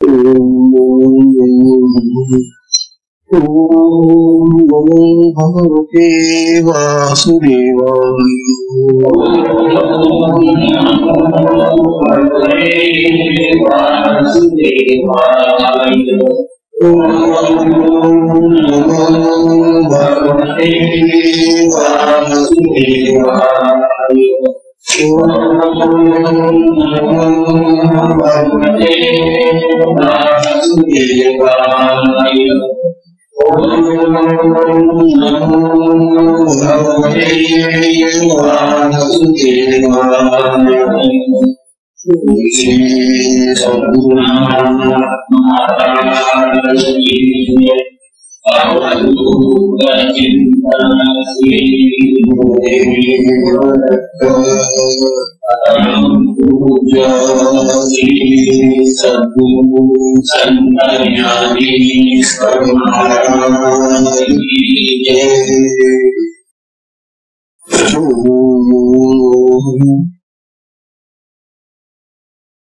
ओम नमो भगवते वासुदेवाय। ओम नमो भगवते वासुदेवाय। ओम नमो भगवते वासुदेवाय। ओम नमो भगवते वासुदेवाय। श्री सद्गुरु महाराज की अवधूत चिंतन श्री गुरुदेव पूजा श्री सद्गुरु संत ज्ञानी महाराज की जय।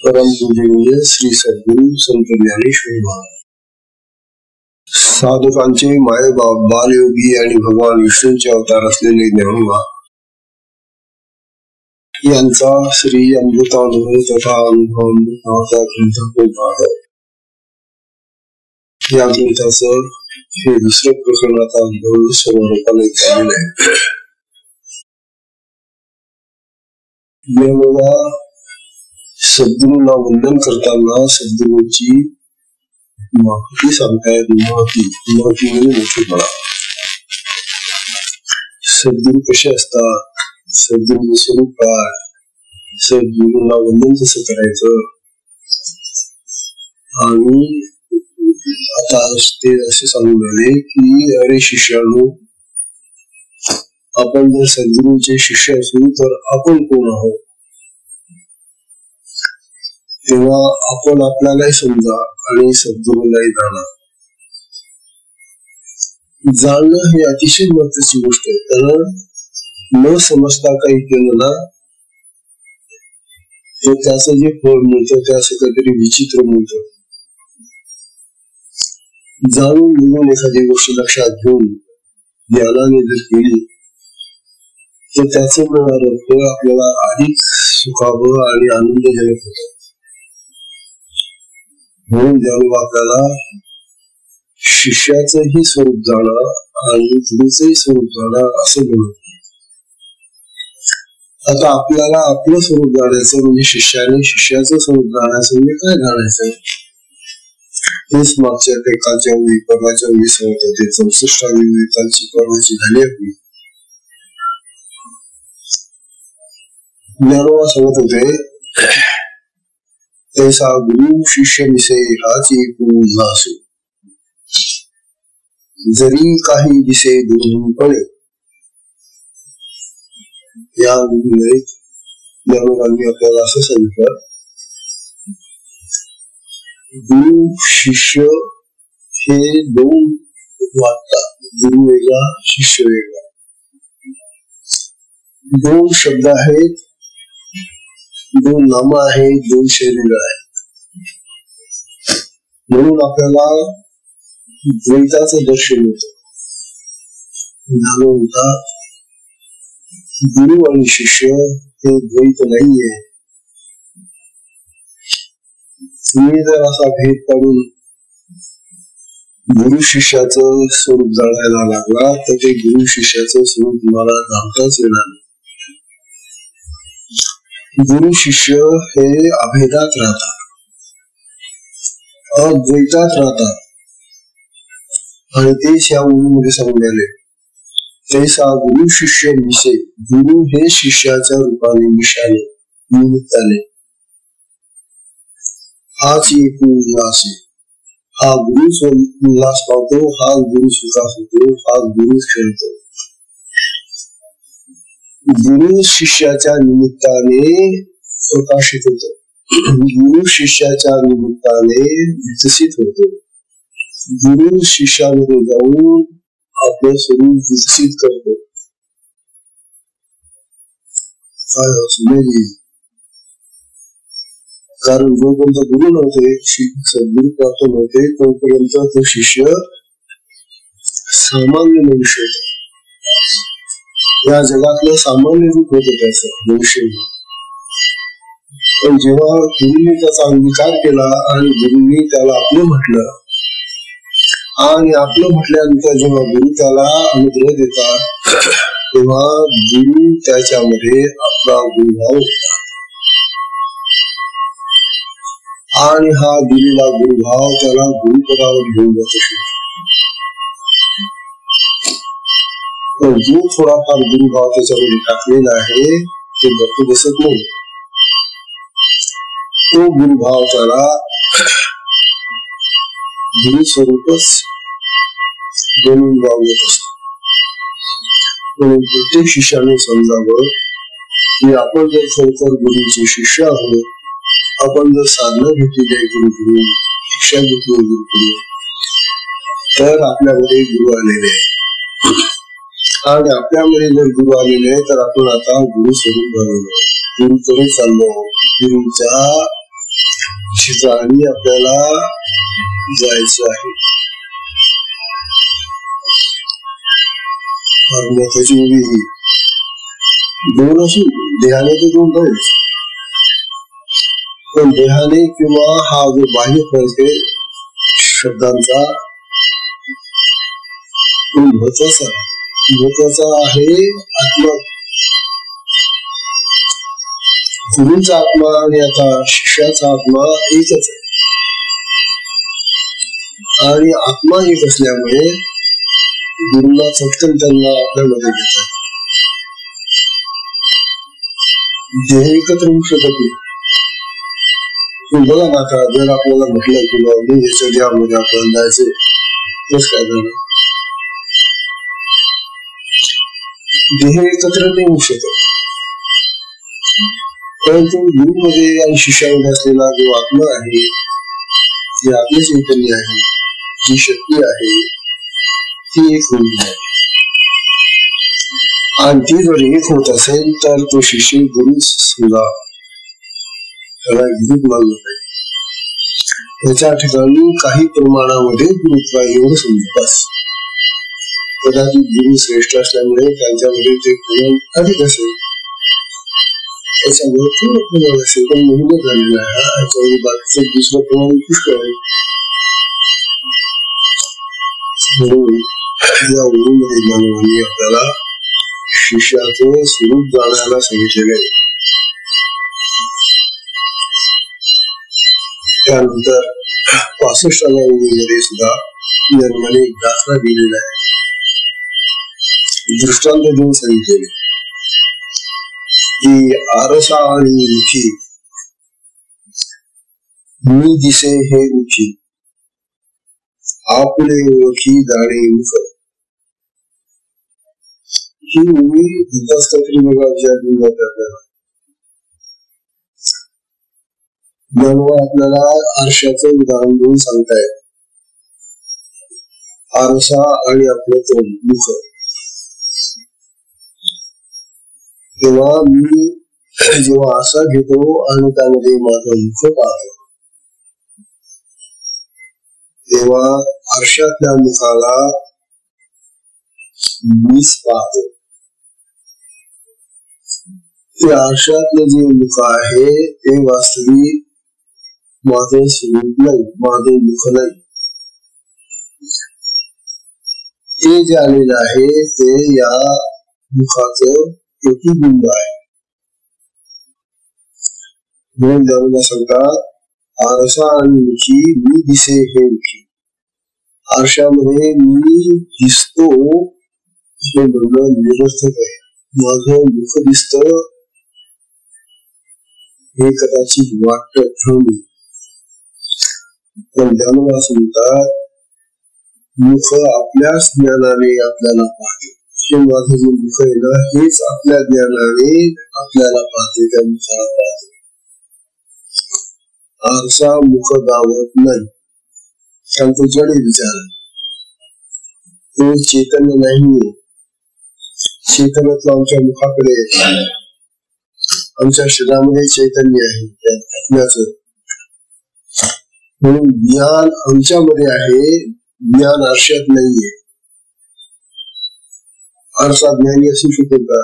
परम पूजनीय श्री सद्गुरु संत ज्ञानेश्वर महाराज साधकांचे मायबाप बालयोगी आणि भगवान विष्णूंचे अवतार असलेले ज्ञानोबा यांचा श्री अमृतानुभव तथा अनुभव नावाचा ग्रंथ पाठ आहे। या ग्रंथाचं हे दुसरं प्रकरण आता अनुभव सर्व रूपाने झालेलं आहे। ज्ञानोबा सद्गुरूंना वंदन करताना सद्गुरूंची माहिती सांगतायत। महती म्हणजे मोठेपणा। सद्गुरू कसे असतात, सद्गुरूचं स्वरूप काय, सद्गुरूंना वंदन कसं करायचं, आणि आता ते असे सांगून राहिले की अरे शिष्यानो, आपण जर सद्गुरूंचे शिष्य असू तर आपण कोण आहोत, तेव्हा आपण आपल्यालाही समजा आणि सद्गुरूलाही जाणा। जाणणं ही अतिशय महत्वाची गोष्ट आहे, कारण न समजता काही केलं ना तर त्याचं जे फळ मिळतं ते असं काहीतरी विचित्र मिळतं। जाणून म्हणून एखादी गोष्ट लक्षात घेऊन ज्ञानाने जर केली तर त्याचं मिळणारं फळ आपल्याला अधिक सुखावं आणि आनंदजनक होतं। म्हणून ज्ञानोबा आपल्याला शिष्याचंही स्वरूप जाणा आणि गुरुचंही स्वरूप जाणा असं म्हणत। आता आपल्याला आपलं स्वरूप जाणायचं म्हणजे शिष्याने शिष्याचं स्वरूप जाणायचं म्हणजे काय जाणायचं, हेच मागच्या कालच्या वेळी परवाच्या वेळी सांगत होते। 64वी वेळी कालची परवाची झाली आपली। ज्ञानोबा सांगत होते तैसा गुरु शिष्य विषय हाच एक उल्हास, जरी काही दिसे दोन्हीपणे। या ज्ञानोबांनी आपल्याला असं सांगितलं, गुरु शिष्य हे दोन वाटतात, गुरु वेगळा शिष्य वेगळा। दोन शब्द आहेत, दोन नाम आहेत, दोन शरीर आहेत। म्हणून आपल्याला द्वैताचं दर्शन होतं। गुरु आणि शिष्य हे द्वैत नाहीये। तुम्ही जर असा भेद काढून गुरु शिष्याचं स्वरूप जाणायला लागला तर ते गुरु शिष्याचं स्वरूप तुम्हाला जाणताच येणार नाही। गुरु शिष्य हे अभेदात राहतात, अद्वैतात राहतात, आणि तेच या ओळीमध्ये सांगून राहिले। तैसा गुरु शिष्य विषय, गुरु हे शिष्याच्या रूपाने विषयाने निमित्ताने हाच एक उल्हास आहे। हा गुरुच उल्हास पावतो, हा गुरु विकास होतो, हा गुरुच खेळतो। गुरु शिष्याच्या निमित्ताने प्रकाशित होतो, गुरु शिष्याच्या निमित्ताने विकसित होतो। गुरु शिष्यामध्ये जाऊन आपलं स्वरूप विकसित करतो। कारण जोपर्यंत गुरु नव्हते, सद्गुरु प्राप्त नव्हते, तोपर्यंत तो शिष्य सामान्य मनुष्य होता. या जगातलं सामान्य रूप होतं त्याचं मनुष्य. पण जेव्हा गुरुंनी त्याचा अंगीकार केला आणि गुरुंनी त्याला आपलं म्हटलं, आणि आपलं म्हटल्यानंतर जेव्हा गुरु त्याला अनुग्रह देतात, तेव्हा गुरु त्याच्यामध्ये आपला गुरुभाव होता. आणि हा दिलेला गुरुभाव त्याला गुरुपदावर घेऊन जातो. पण जो थोडाफार गुरुभाव त्याच्यामध्ये टाकलेला आहे ते बघतो दिसत नाही. तो गुरुभाव त्याला गुरु स्वरूपच बनून वागत असतो. म्हणून प्रत्येक शिष्याने समजावं की आपण जर खरोखर गुरुचे शिष्य आहोत, आपण जर साधना घेतलेली आहे गुरुकडून, शिक्षा घेतली गुरुकडून, तर आपल्यामध्ये गुरु आलेले आहे. आणि आपल्यामध्ये जर गुरु आलेले आहे तर आपण आता गुरु स्वरूप बनवलो, गुरुकडे चाललो. गुरुच्या ठिकाणी आपल्याला जायचं आहे. दोन अशी देहाने तर दोन पाहिजे, पण देहाने किंवा हा जो बाह्य फरक आहे शब्दांचा तो महत्वाचा आहे. आत्मा, गुरुचा आत्मा आणि आता शिष्याचा आत्मा एकच आहे. आणि आत्मा एक असल्यामुळे गुरुला चटकन त्यांना आपल्यामध्ये घेतात. देह एकत्र होऊ शकत नाही. बघा ना, आता जर आपल्याला म्हटलं की बाबा याच्या देहामध्ये आपल्याला जायचंय, कसं काय झालं? देह एकत्र नाही होऊ शकत. परंतु गुरुमध्ये आणि शिष्यामध्ये असलेला जो आत्मा आहे, जे आपले चैतन्य आहे, जी शक्ती आहे, ती एक होऊन आहे. आणि ती जर एक होत असेल तर तो शिष्य गुरु समजा त्याला गुरु मानलं पाहिजे. त्याच्या ठिकाणी काही प्रमाणामध्ये गुरुत्व एवढं समजत. कदाचित गुरु श्रेष्ठ असल्यामुळे त्यांच्यामध्ये ते प्रमाण अधिक असेल, त्याच्यामुळे पूर्ण प्रमाण असेल, पण मेहनत झालेला आहे. याच्यामध्ये बाकीचं दुसरं प्रमाण पुष्कळ आहे. म्हणून या ओळीमध्ये ज्ञानवाणी आपल्याला शिष्याचं स्वरूप जाणायला सांगितलेलं आहे. त्यानंतर 65व्या ओळीमध्ये सुद्धा ज्ञानवाणी एक दाखला दिलेला आहे, दृष्टांत देऊन सांगितलेले की आरसा आणि मुखी, मी दिसे हे मुखी, आपले ओळखी जाणे मुख. ही ओळी विकासकत्री वेगळा विचार घेऊन जाते आपल्याला. ज्ञानवाणी आपल्याला आरशाचं उदाहरण देऊन सांगतायत. आरसा आणि आपलं तोंड, मुख. तेव्हा मी जेव्हा आरसा घेतो आणि त्यामध्ये माझं मुख पाहतो, तेव्हा आरशातल्या मुखाला मीच पाहतो. ते आरशातलं जे मुख आहे ते वास्तविक माझं स्वरूप नाही, माझं मुख नाही. ते जे आलेलं आहे ते या मुखाचं प्रतिबिंब आहे. म्हणून ज्ञानवाणी सांगतात, आरसा आणि मुखी, मी दिसे हे मुखी. आरशामध्ये मी दिसतो हे म्हणणं निरर्थक आहे. माझं मुख दिसतं हे कदाचित वाटत ठरवणे, पण ज्ञानवाणी असं म्हणतात, मुख आपल्याच ज्ञानाने आपल्याला पाहते. हे माझं जे मुख आहे ना, हेच आपल्या ज्ञानाने आपल्याला पाहते, त्या मुखाला पाहते. आरसा मुख दावत नाही, कारण तो जड विचार, तो चैतन्य नाहीये. चैतन्यातलं आमच्या मुखाकडे, आमच्या शरीरामध्ये चैतन्य आहे, त्या आत्म्याचं, म्हणून ज्ञान आमच्यामध्ये आहे, ज्ञान आरशात नाहीये. आरसा ज्ञानी असू शकेल का?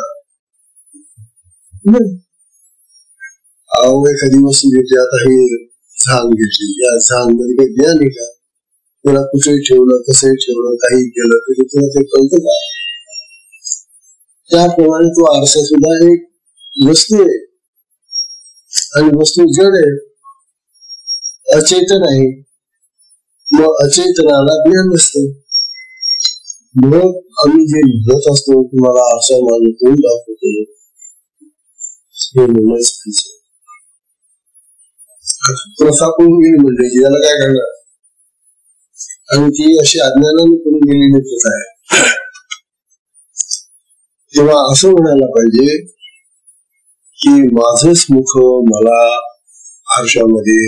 अहो एखादी वस्तू घेतली, आता हे झांग घेतली, या झांग मध्ये काही ज्ञान आहे का? त्याला कुठेही ठेवलं, कसंही ठेवलं, काही केलं तरी तुला ते कळतं का? त्याप्रमाणे तो आरसा सुद्धा एक वस्तू आहे आणि वस्तू जड आहे, अचेतन आहे. मग अचेतनाला ज्ञान नसतं. मग आम्ही जे म्हणत असतो तुम्हाला आरसा माझं तोंड दाखवतो, हे म्हणणं चुकीचं. प्रथा करून गेली म्हणजे त्याला काय करणार? आणि ती अशी अज्ञानाने करून गेलेली प्रथा आहे. तेव्हा असं म्हणायला पाहिजे की माझंच मुख मला आरशामध्ये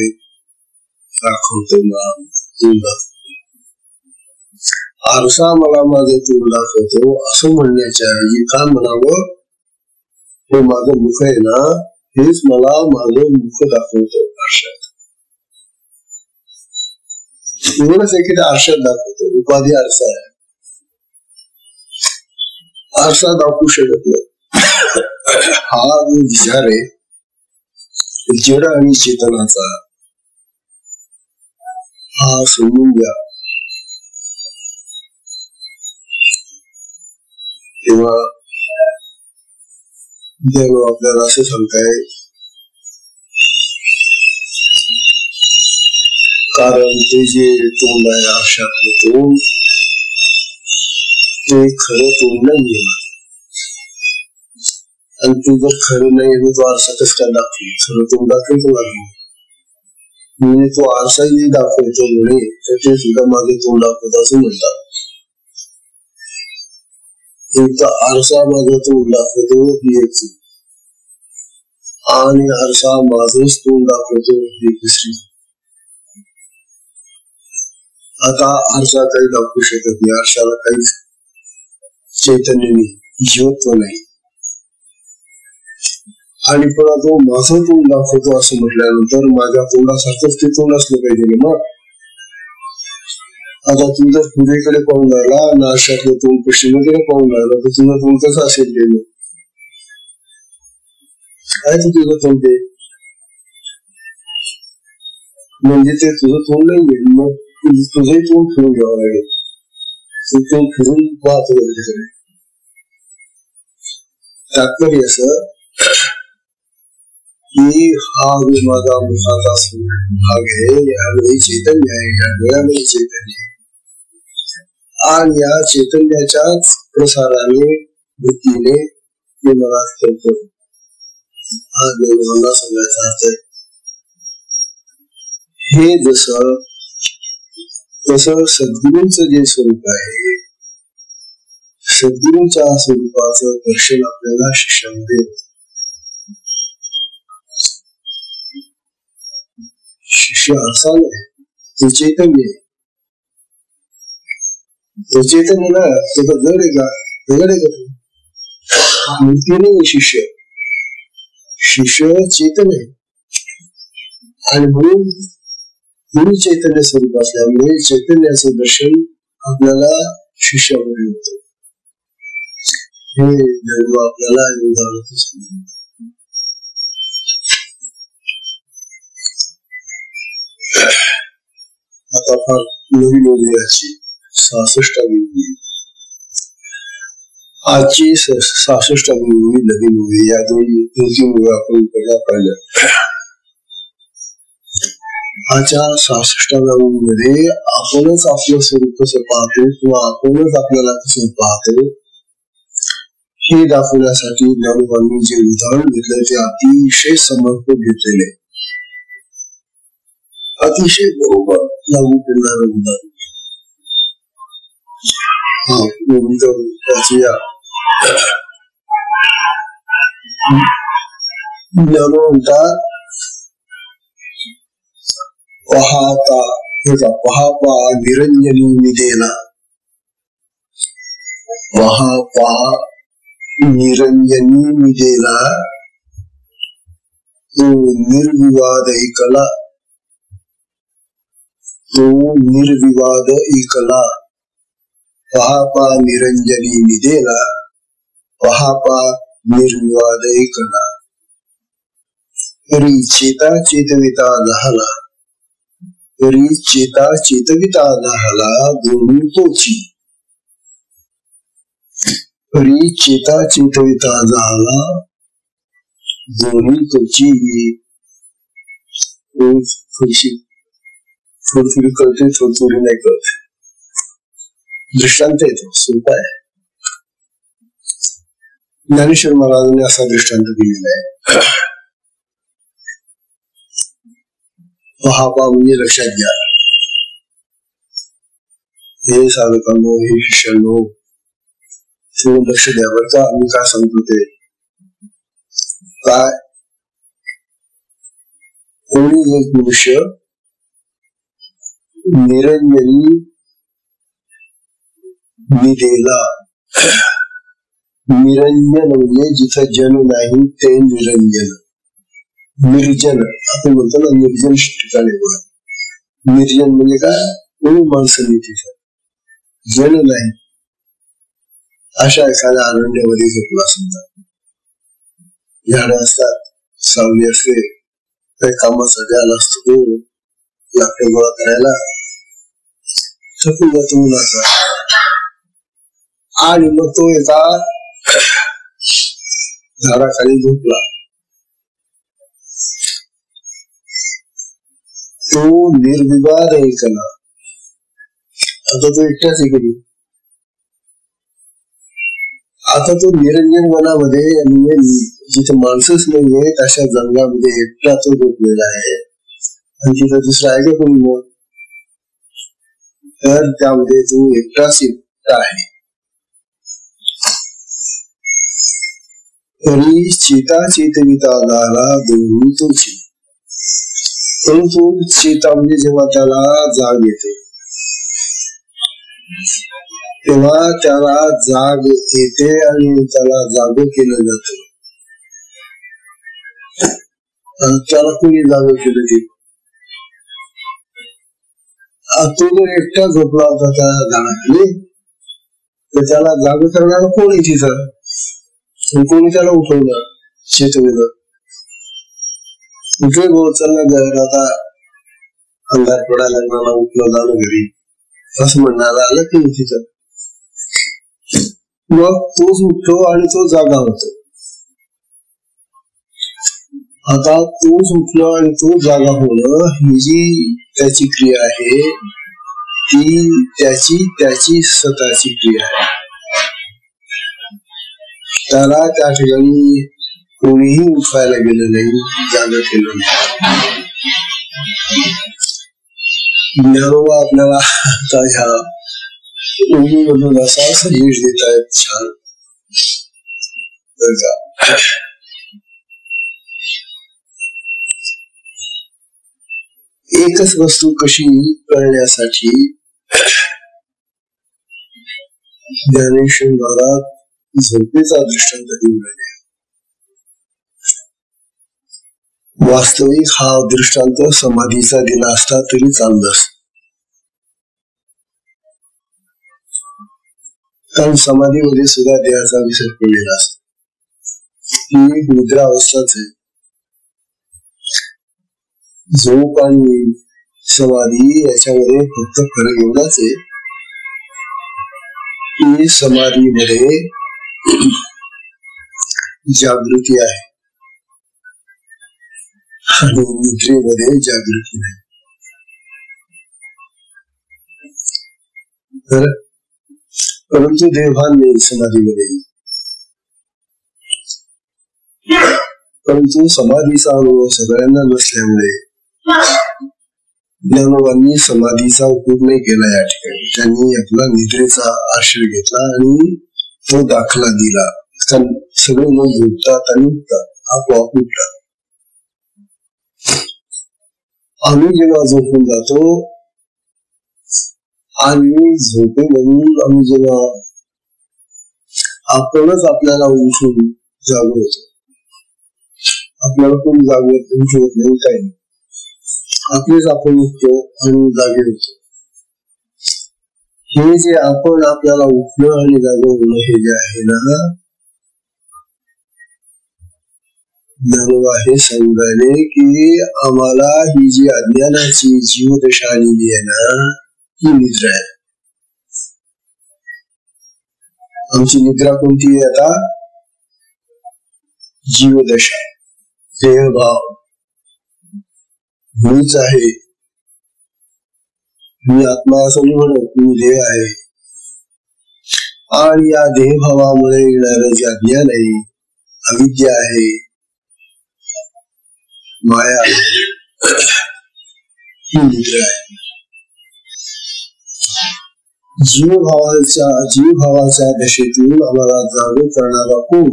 दाखवतो ना, आरसा मला माझं तोंड दाखवतो असं म्हणण्याच्या ऐवजी काय म्हणावं, हे माझं मुख आहे ना, हेच मला माझं मुख दाखवतो आरशात. एवढंच आहे की आरशात दाखवतो, उपाधी आरसा आहे, आरसा दाखवू शकत नाही. हा जो विचार आहे जड आणि चेतनाचा, हा समजून घ्या. तेव्हा देव आपल्याला असं सांगताय, कारण ते जे तोंड आहे आरशातलं तोंड, ते खरं तोंड नाहीये. आणि ते जर खरं नाही तो आरसा कसं काय दाखवेल? खरं तोंड दाखवतो लागेल. म्हणजे तो आरसाही दाखवतो म्हणे तर ते सुद्धा माझं तोंड दाखवतो असं म्हणतात. एक तर आरसा माझं तोंड दाखवतो ही एक चूक, आणि आरसा माझंच तोंड दाखवतो ही दुसरी. आता आरसा काही दाखवू शकत नाही, आरशाला काहीच चैतन्य नाही, जीवत्व नाही. आणि पण तो माझं तोंड दाखवतो असं म्हटल्यानंतर माझ्या तोंडासारखंच ते तोंड असलं पाहिजे ना. आता तू जर पूर्वेकडे पाहून राहिला आणि आरशातलं तोंड पश्चिमेकडे पाहून राहिला तर तुझं तोंड कसं असेल? ते काय तुझं तोंड ते म्हणजे ते तुझं तोंड नाही. मग तुझंही तोंड फिरून घ्यावं लागेल, तोंड फिरून पाहतो तिकडे. तात्पर्य असं की हा जो माझा मुखाचा भाग आहे, यामध्ये चैतन्य आहे, या डोळ्यामध्ये चैतन्य आहे, आणि या चैतन्याच्याच प्रसाराने बुद्धीने ते मला करतो. हा देवाला सांगायचा अर्थ आहे. हे जसं सद्गुरूंचं जे स्वरूप आहे, सद्गुरूंच्या स्वरूपाचं दर्शन आपल्याला शिष्यामध्ये होतं. शिष्य असा नाही, ते चैतन्य आहे. ते चैतन्य ना त्याचा जड आहे का? जड आहे का? मूर्ती नाही शिष्य, शिष्य चैतन्य आहे. आणि म्हणून चैतन्य स्वरूप असल्यामुळे चैतन्याचं दर्शन आपल्याला शिष्यामध्ये होतं. हे दैव आपल्याला उदाहरण सांगतो. आता फार नवीन उदयाची 66वी आजची 66वी नवीन उदी, या दोन-तीन वेळा आपण पहिला पाहिलं. आजच्या 66व्या मध्ये आपणच आपलं स्वरूप कसं पाहतो किंवा आपणच आपल्याला कसं पाहतो हे दाखवण्यासाठी ज्ञानोबांनी जे उदाहरण घेतलं ते अतिशय समर्पक घेतलेले, अतिशय बरोबर लागू करणारं उदाहरण. ज्ञानो म्हणतात पहा निरंजनी निदेला, पहा निरंजनी निदेला, तो निर्विवाद ऐकला. तो निर्विवाद एकला पहापा निरंजनी निदेला पहापा निर्विवाद एकला तरी चेता चेतविता झाला तरी चेता चेतविता झाला दोन्ही तोची तरी चेता चेतविता झाला दोन्ही तोची थोडी कळते थोडी नाही कळते. दृष्टांत येतो सोपा आहे. ज्ञानेश्वर महाराजांनी असा दृष्टांत दिलेला आहे. पहापा म्हणजे लक्षात घ्या. हे साधकांनो हे शिष्यांनो थोडं लक्ष द्या बरं का. आम्ही काय सांगतो ते काय. कोणी एक मनुष्य निरंजनी निदेला. निरंजन म्हणजे जिथं जन नाही ते निरंजन. निर्जन आपण म्हणतो ना निर्जन ठिकाणी. निर्जन म्हणजे काय कोणी माणसं नाही तिथं जन नाही. अशा एखाद्या अरण्यामध्ये झोपला समजा. झाडं असतात सावली असते काही कामासाठी आला असतो लाकडं गोळा करायला थकून जातो मुलाचा आणि मग तो एका झाडाखाली झोपला. तो निर्विवाद ऐकला. आता तो एकटाच ऐकली. आता तो निरंजन वनामध्ये म्हणजे जिथे माणसंच नाहीये अशा जंगलामध्ये एकटा तो झोपलेला आहे आणि तिथं दुसरा आहे का कोणी मग. तर त्यामध्ये तो एकटाच एकटा आहे. तरी चेता चेतविता झाला दोन्ही तोची. परंतु चेता म्हणजे जेव्हा त्याला जाग येते तेव्हा त्याला जाग येते आणि त्याला जाग केलं जात. त्याला कोणी जाग केलं ते. तो जर एकटा झोपला होता त्या झाडाखाली तर त्याला जाग करणारा कोणी तिथं कोणी त्याला उठवलं चेतवेलं. उठवे भाऊ चालला जायला आता अंधार पडायला लागला उठलं जाणं घरी असं म्हणणारा आलं की तिथं. मग तोच उठतो आणि तो जागा होतो. आता तोच उठलो आणि तो जागा होणं ही जी त्याची क्रिया आहे ती त्याची स्वतःची क्रिया आहे. त्याला त्या ठिकाणी कोणीही उठवायला गेलं नाही जागा केलं नाही. ज्ञानोबा आपल्याला ह्या मधून असा संदेश देत आहेत छान. एकच वस्तू कशी करण्यासाठी ज्ञानेश्वर महाराज झोपेचा दृष्टांत देऊन राहिले. वास्तविक हा दृष्टांत समाधीचा दिला असता तरी चाललं असत. कारण समाधीमध्ये सुद्धा देहाचा विसर पडलेला असतो. ही एक निद्रा अवस्थाच आहे. झोप आणि समाधी याच्यामध्ये फक्त फरक एवढाच आहे की समाधीमध्ये जागृती आहे आणि निद्रेमध्ये जागृती नाही. तर परंतु देवभान नाही समाधीमध्ये. परंतु समाधीचा अनुभव सगळ्यांना नसल्यामुळे ज्ञानोबांनी समाधीचा उपयोग नाही केला या ठिकाणी. त्यांनी आपला निद्रेचा आश्रय घेतला आणि तो दाखला दिला. सगळे लोक झोपतात आणि उठतात आपोआप उठतात. आम्ही जेव्हा झोपून जातो आणि झोपेमधून आम्ही जेव्हा आपणच आपल्याला उठून जागवतो. आपल्याला कोणी जागवत उठवत नाही काही. आपलेच आपण उठतो आणि जागे होतो. हे जे आपण आपल्याला उठणं आणि जागे होणं हे जे आहे ना, ज्ञानोबा हे सांगताय की आम्हाला ही जी अज्ञानाची जीवदशा आलेली आहे ना, ही निद्रा आहे. आमची निद्रा कोणती आहे आता? जीवदशा. देहभाव मीच आहे, मी आत्मा असं नाही म्हणत, मी देह आहे. आणि या देहभावामुळे येणारं जे अज्ञान आहे, अविद्या आहे, माया आहे, ही निद्रा आहे. जीवभावाच्या दशेतून आम्हाला जागृत करणारा कोण?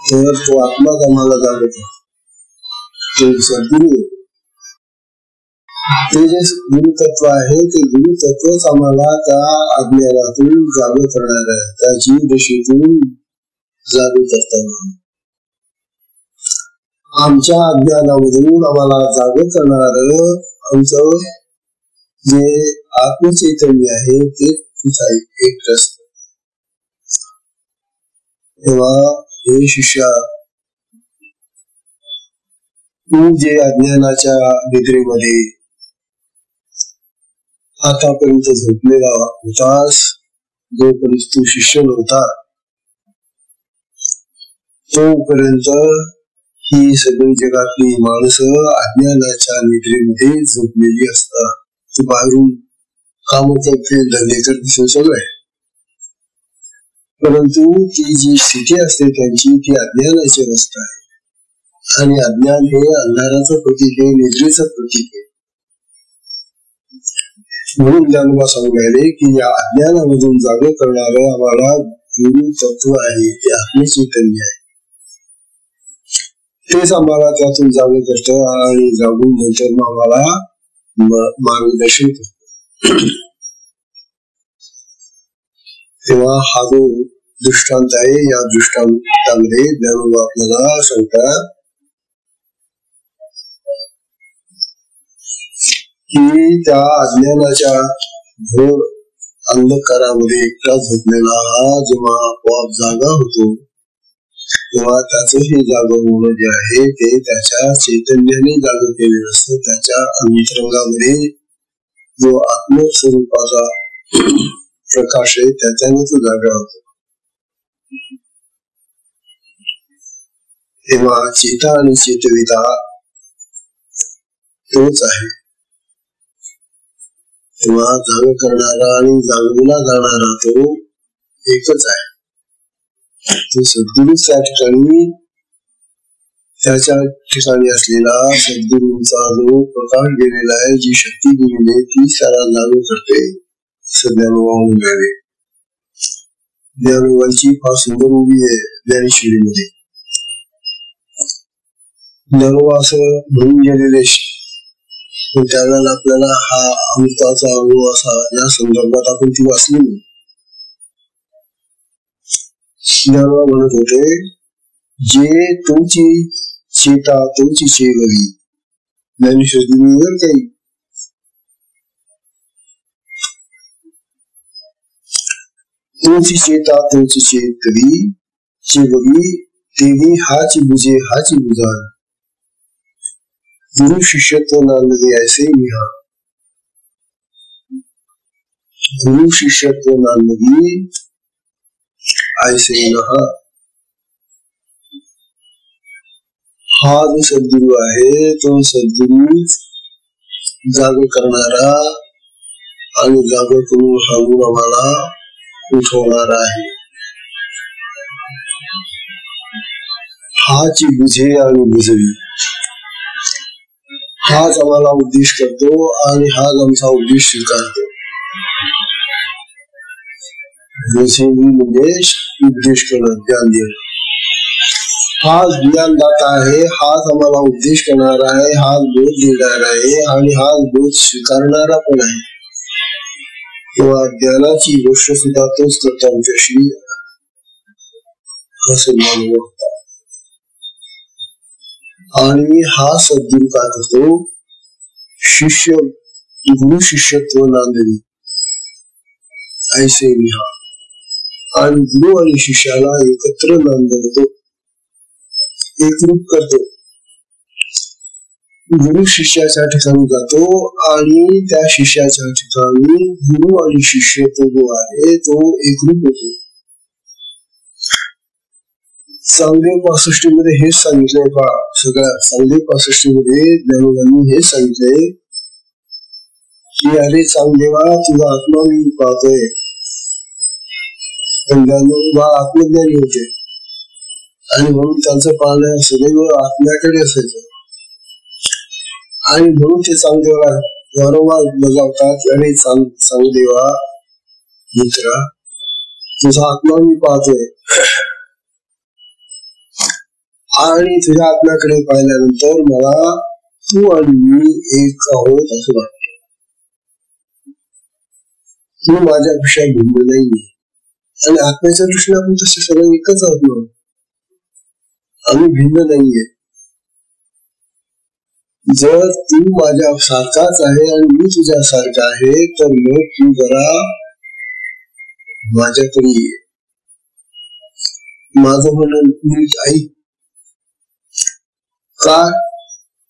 तर तो आत्माच आम्हाला जागृत करतो. सद्गुरु ते जे गुरुतत्व आहे, ते गुरुतत्वच आम्हाला त्या अज्ञानातून जागृत करणार आहे, त्या जीवदशेतून जागृत करतात. आमच्या अज्ञानामधून आम्हाला जागृत करणार आमचं जे आत्मचैतन्य आहे ते एक असत. तेव्हा हे शिष्या, तू जे अज्ञानाच्या निद्रेमध्ये आतापर्यंत झोपलेला होतास, जोपर्यंत तू शिष्य नव्हता तोपर्यंत ही सगळी जगातली माणसं अज्ञानाच्या निद्रेमध्ये झोपलेली असतात. ती बाहेरून काम करते, धंदे करते, सगळं. परंतु ती जी स्थिती असते त्यांची, ती अज्ञानाची अवस्था आहे. आणि अज्ञान हे अंधाराचं प्रतीक आहे, निद्रेचं प्रतीक आहे. म्हणून ज्ञानोबा सांगू राहिले की या अज्ञानामधून जागे करणारं आम्हाला गुरु तत्व आहे, ते आत्मचैतन्य आहे. तेच आम्हाला त्यातून जागे करतं आणि जागून नंतर आम्हाला मार्गदर्शन करतो. तेव्हा हा जो दृष्टांत आहे, या दृष्टांतामध्ये ज्ञानोबा आपल्याला सांगतात की त्या अज्ञानाच्या घोर अंधकारामध्ये एकटा झोपलेला हा जेव्हा आपोआप जागा होतो, तेव्हा त्याचं हे जागं होणं जे आहे ते त्याच्या चैतन्याने जागं केलेलं असतं. त्याच्या अंतरंगामध्ये जो आत्मस्वरूपाचा प्रकाश आहे त्याच्याने तो जागा होतो. तेव्हा चेता आणि चेतविता तोच आहे. तेव्हा जाग करणारा आणि जागवला जाणारा तो एकच आहे. तो सद्गुरूच त्या ठिकाणी, त्याच्या ठिकाणी असलेला सद्गुरूंचा जो प्रकाश गेलेला आहे, जी शक्ती गेलेली आहे, ती त्याला जाग करते. ज्ञानोबा म्हणून राहिले. ज्ञानोबाची फार सुंदर उभी आहे ज्ञानेश्वरीमध्ये. ज्ञानोबा असं म्हणून गेलेले, त्यावेळेला आपल्याला हा अमृताचा अनुभव असा या संदर्भात आपण ती वाचली नाही. ज्ञानोबा म्हणत होते, जे तुमची चेता तुमची चेवरी. ज्ञानेश्वरी काही तुमची चेता तुमची चेतरी चेवरी, तेवी हाची बुझे हाची बुझा. गुरु शिष्यत्व नांदगे ऐसे निहा. गुरु शिष्यत्व नांदगी ऐसे नहा. हा जो सद्गुरु आहे, तो सद्गुरु जाग करणारा आणि जाग करून सांगून आम्हाला उठवणारा आहे. हाची बुझे आणि बुझवी, हाच आम्हाला उद्देश करतो आणि हाच आमचा उद्देश स्वीकारतो. म्हणजे उद्देश करणं, ज्ञान देणं. हाच ज्ञानदाता आहे, हाच आम्हाला उद्देश करणारा आहे, हाच बोध देणारा आहे आणि हाच बोध स्वीकारणारा पण आहे. तेव्हा ज्ञानाची गोष्ट सुद्धा तोच करतो आमच्याशी, असं ज्ञानोबा होता. आणि हा सद्गुरु काय करतो, शिष्य गुरु शिष्यत्व नांदवी ऐसे निहा, आणि गुरु आणि शिष्याला एकत्र नांदवतो, एकरूप करतो. गुरु शिष्याच्या ठिकाणी जातो आणि त्या शिष्याच्या ठिकाणी गुरु आणि शिष्य तो जो आहे तो एकरूप होतो. चांगदेव 65 मध्ये हेच सांगितलंय पहा. सगळ्या चांगदेव 65 मध्ये ज्ञानोबांनी हेच सांगितलंय की अरे चांगदेवा, तुझा आत्मा मी पाहतोय. ज्ञानोबा आत्मज्ञानी होते आणि म्हणून त्यांचं पाहणं सदैव आत्म्याकडे असायचं. आणि म्हणून ते चांगदेवाला वारंवार बजावतात, अरे चांगदेवा मित्रा, तुझा आत्मा मी पाहतोय आणि तुझ्या आत्म्याकडे पाहिल्यानंतर मला तू आणि मी एक आहोत असं वाटतं. तू माझ्यापेक्षा भिन्न नाहीये आणि आत्म्याच्या दृष्टीने आपण तसे सगळे एकच आहोत ना, आम्ही भिन्न नाहीये. जर तू माझ्या सारखाच आहे आणि मी तुझ्या सारखा आहे तर मग तू जरा माझ्याकडे ये, माझं म्हणणं नीट ऐक. का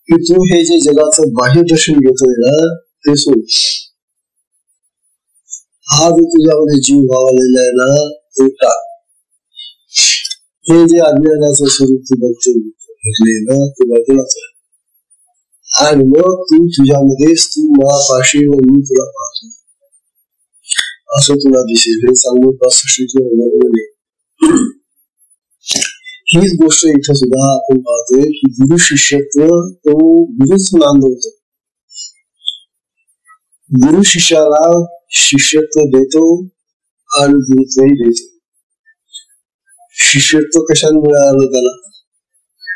की तू हे जे जगाचं बाह्य दर्शन घेतोय ना ते सोड. हा जो तुझ्यामध्ये जीव व्हावलेला आहे ना तो टाक. हे जे अज्ञानाचं स्वरूप तू बघतो घेतले ना ते बाजूलाच आहे. आणि मग तू तुझ्यामध्येच तू महापाशी व मी तुला पाहतो असं तुला दिसेल. हे चांगलं 65 हीच गोष्ट इथं सुद्धा आपण पाहतोय की गुरु शिष्यत्व तो गुरुच नांदवतो. गुरु शिष्याला शिष्यत्व देतो आणि गुरुत्वही देतो. शिष्यत्व कशाने मिळालं त्याला,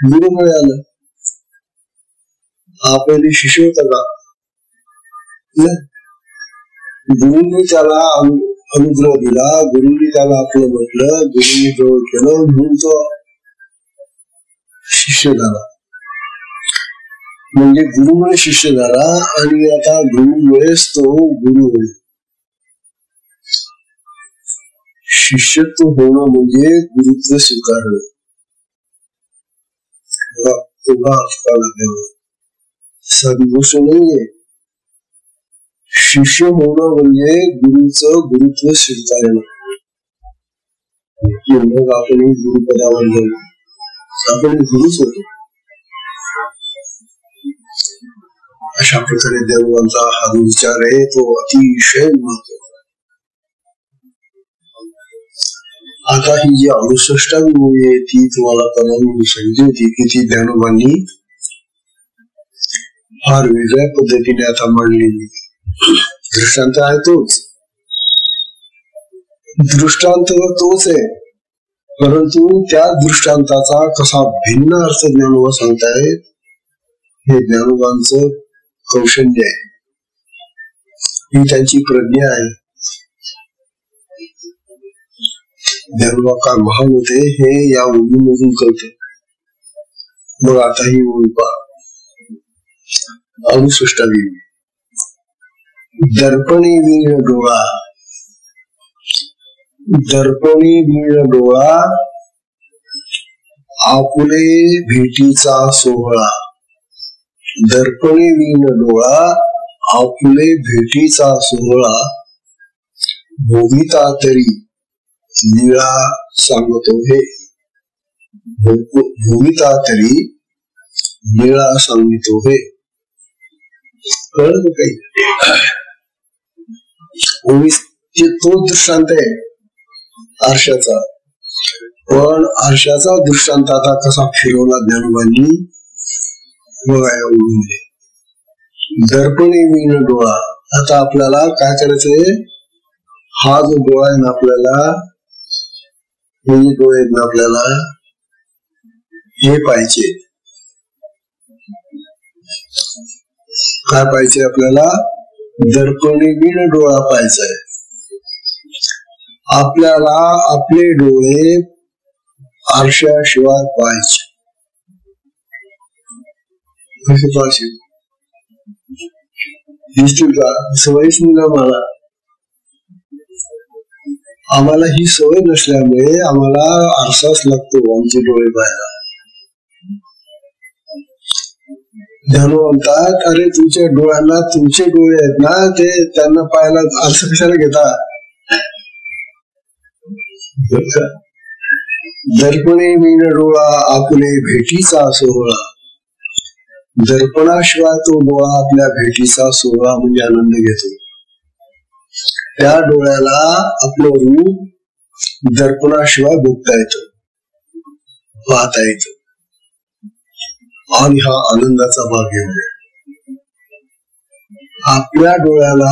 गुरु मिळालं. आपले शिष्य होता का, गुरुंनी त्याला अनुग्रह दिला, गुरुंनी त्याला आपलं म्हटलं, गुरुंनी जवळ केलं म्हणून तो शिष्य झाला. म्हणजे गुरुमुळे शिष्य झाला आणि आता गुरुमुळेच तो गुरु होईल. शिष्यत्व होणं म्हणजे गुरुत्व स्वीकारणं. साधी गोष्ट नाहीये. शिष्य होणं म्हणजे गुरुचं गुरुत्व स्वीकारणं. मग आपण गुरुपदावर जाऊ, आपण गुरुच होतो. अशा प्रकारे देवांचा हा विचार आहे तो अतिशय महत्वाचा. आता ही जी 68वी ओळी आहे ती तुम्हाला परवानगी सांगितली होती की ती ज्ञानोबांनी फार वेगळ्या पद्धतीने आता मांडलेली. दृष्टांत आहे तोच, दृष्टांत तोच आहे, परंतु त्या दृष्टांताचा कसा भिन्न अर्थ ज्ञानोबा सांगतायत हे ज्ञानोबांचं कौशल्य आहे, ही त्यांची प्रज्ञा आहे. ज्ञानोबा काय महान होते हे या ओळीमधून कळतं. मग आता ही ओळी पहा 68वी. दर्पणी वीण डोळा, दर्पणी वीण डोळा आपुले भेटीचा सोहळा. दर्पणी वीण डोळा आपुले भेटीचा सोहळा, भोगिता तरी लीळा सांगतो हे. भोगिता तरी लीळा सांगितो हे. कळलं काही? तो दृष्टांत आहे आरशाचा. पण आरशाचा दृष्टांत आता कसा फिरवला ज्ञानोबांनी बघा या ओळीमध्ये. दर्पणी वीण डोळा. आता आपल्याला काय करायचंय, हा जो डोळा आहे ना आपल्याला, हे डोळे आहेत ना आपल्याला हे पाहिजे. काय पाहिजे आपल्याला, दर्पणी वीण डोळा पाहिजे. आपल्याला आपले डोळे आरशाशिवाय पाहिजे. कशी पाहशील दिसतील का? सवयच नाही मला. आम्हाला ही सवय नसल्यामुळे आम्हाला आरसाच लागतो आमचे डोळे पाहायला. ध्यानू म्हणतात, अरे तुमच्या डोळ्यांना तुमचे डोळे आहेत ना, ते त्यांना पाहायला आरसा कशाला घेता? दर्पणे मीन डोळा आपले भेटीचा सोहळा. दर्पणाशिवाय तो डोळा आपल्या भेटीचा सोहळा म्हणजे आनंद घेतो. त्या डोळ्याला आपलं रूप दर्पणाशिवाय बघता येतं, पाहता येतं, आणि हा आनंदाचा भाग आहे. आपल्या डोळ्याला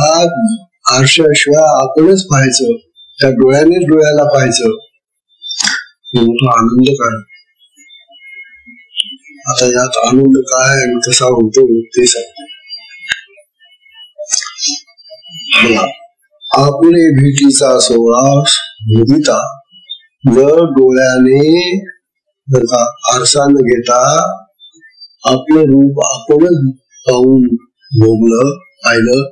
आरशाशिवाय आपणच पाहायचं, त्या डोळ्यानेच डोळ्याला पाहायचं, मोठा आनंद काय. आता यात आनंद काय आणि कसा होतो ते सांगतो. आपले भेटीचा सोहळा मुदिता. जर डोळ्याने आरसा न घेता आपलं रूप आपणच पाहून भोगलं पाहिलं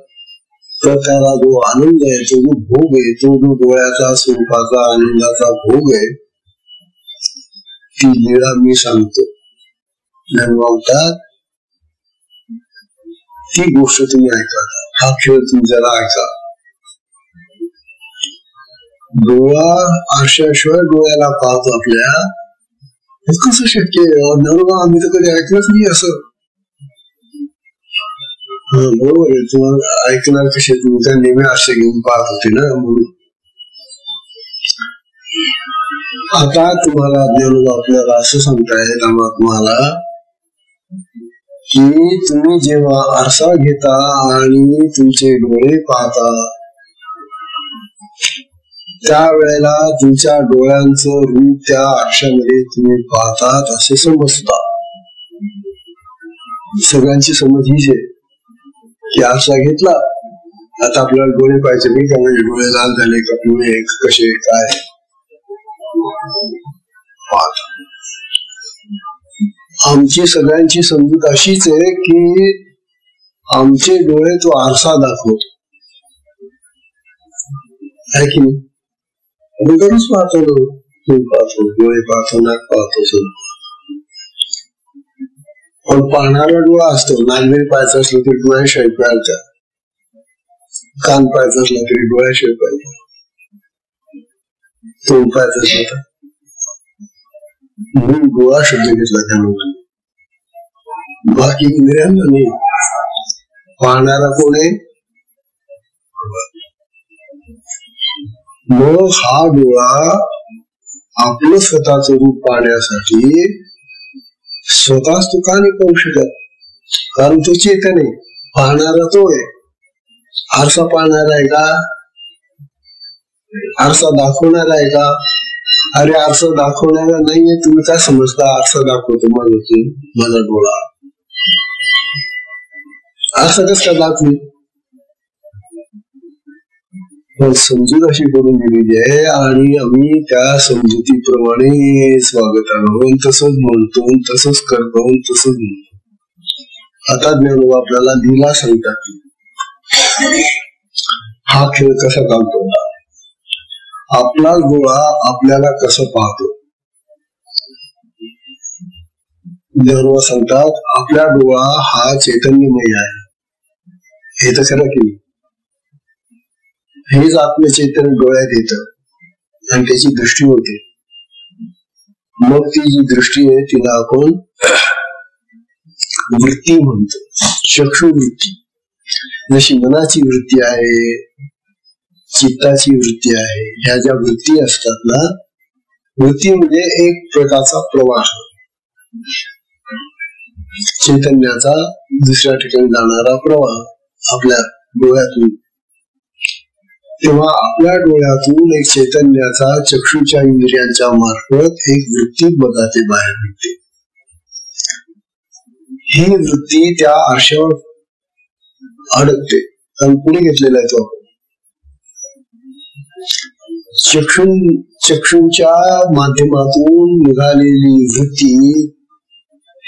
तर त्याला जो आनंद आहे, तो जो भोग आहे, तो जो डोळ्याचा स्वरूपाचा आनंदाचा भोग आहे, ती लीळा मी सांगतो. म्हणतात ती गोष्ट तुम्ही ऐका. हा खेळ तुम्ही जरा ऐका. डोळा आरशाशिवाय डोळ्याला पाहतो आपल्या, हे कसं शक्य आहे? आम्ही तर कधी ऐकलंच नाही असं. बरोबर आहे, तुम्हाला ऐकणार कसे? तुम्ही त्या नेहमी आरसे घेऊन पाहत होते ना, म्हणून. आता तुम्हाला ज्ञानोबा आपल्याला असं सांगतायत आम्हाला की तुम्ही जेव्हा आरसा घेता आणि तुमचे डोळे पाहता, त्यावेळेला तुमच्या डोळ्यांचं रूप त्या आरशामध्ये तुम्ही पाहतात असे समजता. सगळ्यांची समज हीच आहे की आरसा घेतला, आता आपल्याला डोळे पाहायचे नाही का, म्हणजे डोळे लाल झाले का, पिवळे कसे काय पाहता. आमची सगळ्यांची समजूत अशीच आहे की आमचे डोळे तो आरसा दाखवतो, आहे की नाही? दररोज पाहतो, पाहतो, डोळे पाहतो, नाक पाहतो, सगळं. पण पाहणारा डोळा असतो. नागवेल पाहायचं असलं तरी डोळ्याशिवाय पाहायचा, कान पाहायचं असलं तरी डोळ्याशिवाय पाहायचा, तोंड पाहायचं असलं तर म्हणून डोळा शब्द घेतला त्या लोकांनी, बाकी इंद्रियांना नाही. पाहणारा कोण आहे? मग हा डोळा आपलं स्वतःच रूप पाहण्यासाठी स्वतःच तो का नाही पाहू शकत? कारण तो चेतन आहे, पाहणारा तो आहे. आरसा पाहणारा आहे का? आरसा दाखवणारा आहे का? अरे आरसा दाखवणारा नाहीये. तुम्ही काय समजता आरसा दाखवतो माझा डोळा? आरसा कस का दाखवी? पण समजूत अशी करून दिलेली आहे आणि आम्ही त्या समजुतीप्रमाणेच वागत आहोत, तसंच म्हणतो, तसंच करतो, तसंच म्हणतो. आता ज्ञानोबा आपल्याला लीला सांगतात हा खेळ कसा चालतो, आपला डोळा आपल्याला कसं पाहतो. ज्ञानोबा सांगतात आपला डोळा हा चैतन्यमय आहे. हे तर खरं की हेच आत्मचैतन्य डोळ्यात येतं आणि त्याची दृष्टी होते. मग ती जी दृष्टी आहे तिला आपण वृत्ती म्हणतो, चक्षुवृत्ती. जशी मनाची वृत्ती आहे, चित्ताची वृत्ती आहे, ह्या ज्या वृत्ती असतात ना, वृत्ती म्हणजे एक प्रकारचा प्रवाह, चैतन्याचा दुसऱ्या ठिकाणी जाणारा प्रवाह आपल्या डोळ्यातून. तेव्हा आपल्या डोळ्यातून एक चैतन्याचा चक्षुच्या इंद्रियांच्या मार्फत एक वृत्ती बघाते बाहेर निघते. ही वृत्ती त्या आरशावर अडकते आणि पुढे घेतलेला आहे तो चक्षुंच्या माध्यमातून निघालेली वृत्ती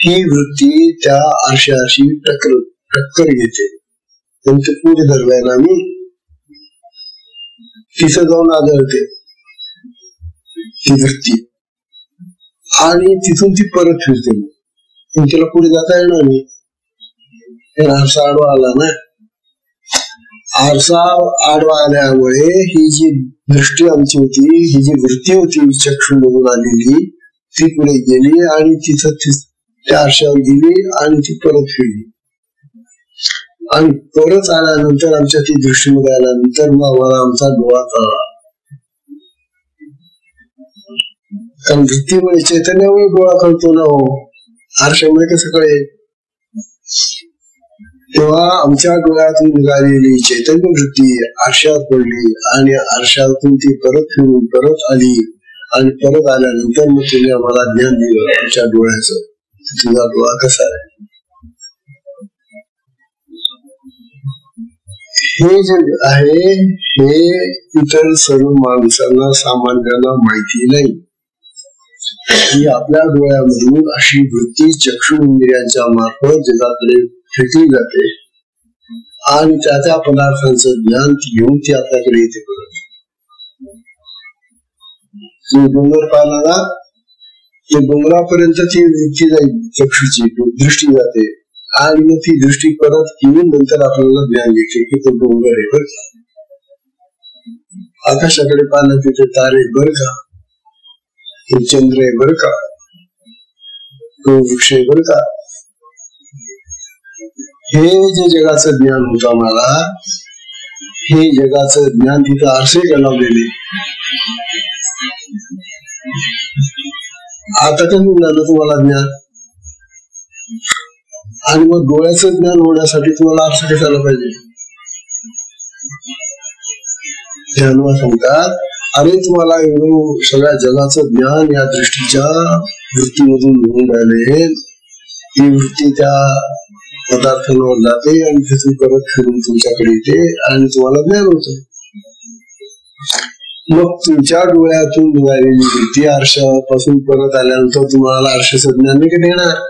ही वृत्ती त्या आरशाशी टक्कर घेते. त्यांचे पुढे दरम्यान आम्ही तिथं जाऊन आदळते ती वृत्ती आणि तिथून ती परत फिरते. पण तिला पुढे जाता येणार नाही. आरसा आडवा आला ना. आरसा आडवा आल्यामुळे ही जी दृष्टी आमची होती, ही जी वृत्ती होती चक्षुमधून आलेली, ती पुढे गेली आणि तिथं त्या आरशावर गेली आणि ती परत फिरली. आणि परत आल्यानंतर आमच्या ती दृष्टीमध्ये आल्यानंतर मग आम्हाला आमचा डोळा कळला. कारण वृत्तीमुळे चैतन्यामुळे डोळा कळतो ना. आरशामुळे कसं कळेल? तेव्हा आमच्या डोळ्यातून निघालेली चैतन्य वृत्ती आरशात पडली आणि आरशातून ती परत फिरून परत आली आणि परत आल्यानंतर मग तिने आम्हाला ज्ञान दिलं आमच्या डोळ्याचं. तुझा डोळा कसा आहे? हे जे आहे हे इतर सर्व माणसांना सामान्यांना माहिती नाही की आपल्या डोळ्यामधून अशी वृत्ती चक्षु इंद्रियांच्या मार्फत जगाकडे फेकली जाते आणि त्या पदार्थांचं ज्ञान घेऊन ती आपल्याकडे येते. डोंगर पाहिला ना, ते डोंगरापर्यंत ती वृत्ती जाईल, चक्षुची दृष्टी जाते आणि मग ती दृष्टी परत घेऊन नंतर आपल्याला ज्ञान देते की तो डोंगर आहे बर का. आकाशाकडे पाहिलं तिथे तारे बर का, हे चंद्र आहे बर का, तो वृक्ष आहे बर का. हे जे जगाचं ज्ञान होतं आम्हाला, हे जगाचं ज्ञान तिथं आरसे लावलेले. आता काय मिळालं तुम्हाला ज्ञान? आणि मग डोळ्याचं ज्ञान होण्यासाठी तुम्हाला आरसा कशाला पाहिजे? ध्यानवा सांगतात, अरे तुम्हाला एवढं सगळ्या जगाचं ज्ञान या दृष्टीच्या वृत्तीमधून मिळून राहिले. ती वृत्ती त्या पदार्थांवर जाते आणि तिथून परत फिरून तुमच्याकडे येते आणि तुम्हाला ज्ञान होतं. मग तुमच्या डोळ्यातून निघालेली वृत्ती आरशापासून परत आल्यानंतर तुम्हाला आरशाचं ज्ञान नाही का देणार?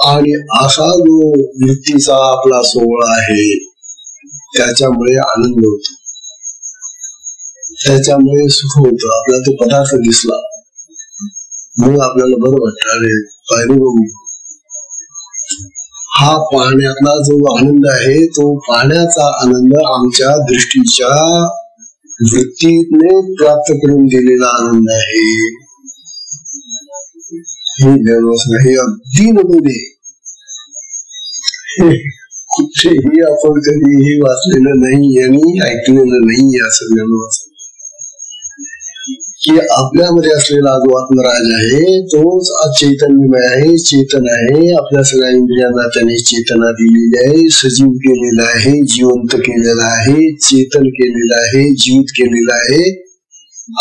आणि असा जो वृत्तीचा आपला सोहळा आहे त्याच्यामुळे आनंद होतो, त्याच्यामुळे सुख होतं. आपल्याला तो पदार्थ दिसला म्हणून आपल्याला बरं वाटतं, अरे पाहिजे. हा पाहण्यातला जो आनंद आहे तो पाहण्याचा आनंद आमच्या दृष्टीच्या वृत्तीने प्राप्त करून दिलेला आनंद आहे. हे अगदी नमुने कुठेही आपण कधीही वाचलेलं नाही आणि ऐकलेलं नाही. असं ज्ञान की आपल्यामध्ये असलेला जो आत्मराज आहे तोच चैतन्यमय आहे, चेतन आहे. आपल्या सगळ्या इंद्रियांना त्याने चेतना दिलेली आहे, सजीव केलेला आहे, जिवंत केलेला आहे, चेतन केलेलं आहे, जीवित केलेलं आहे.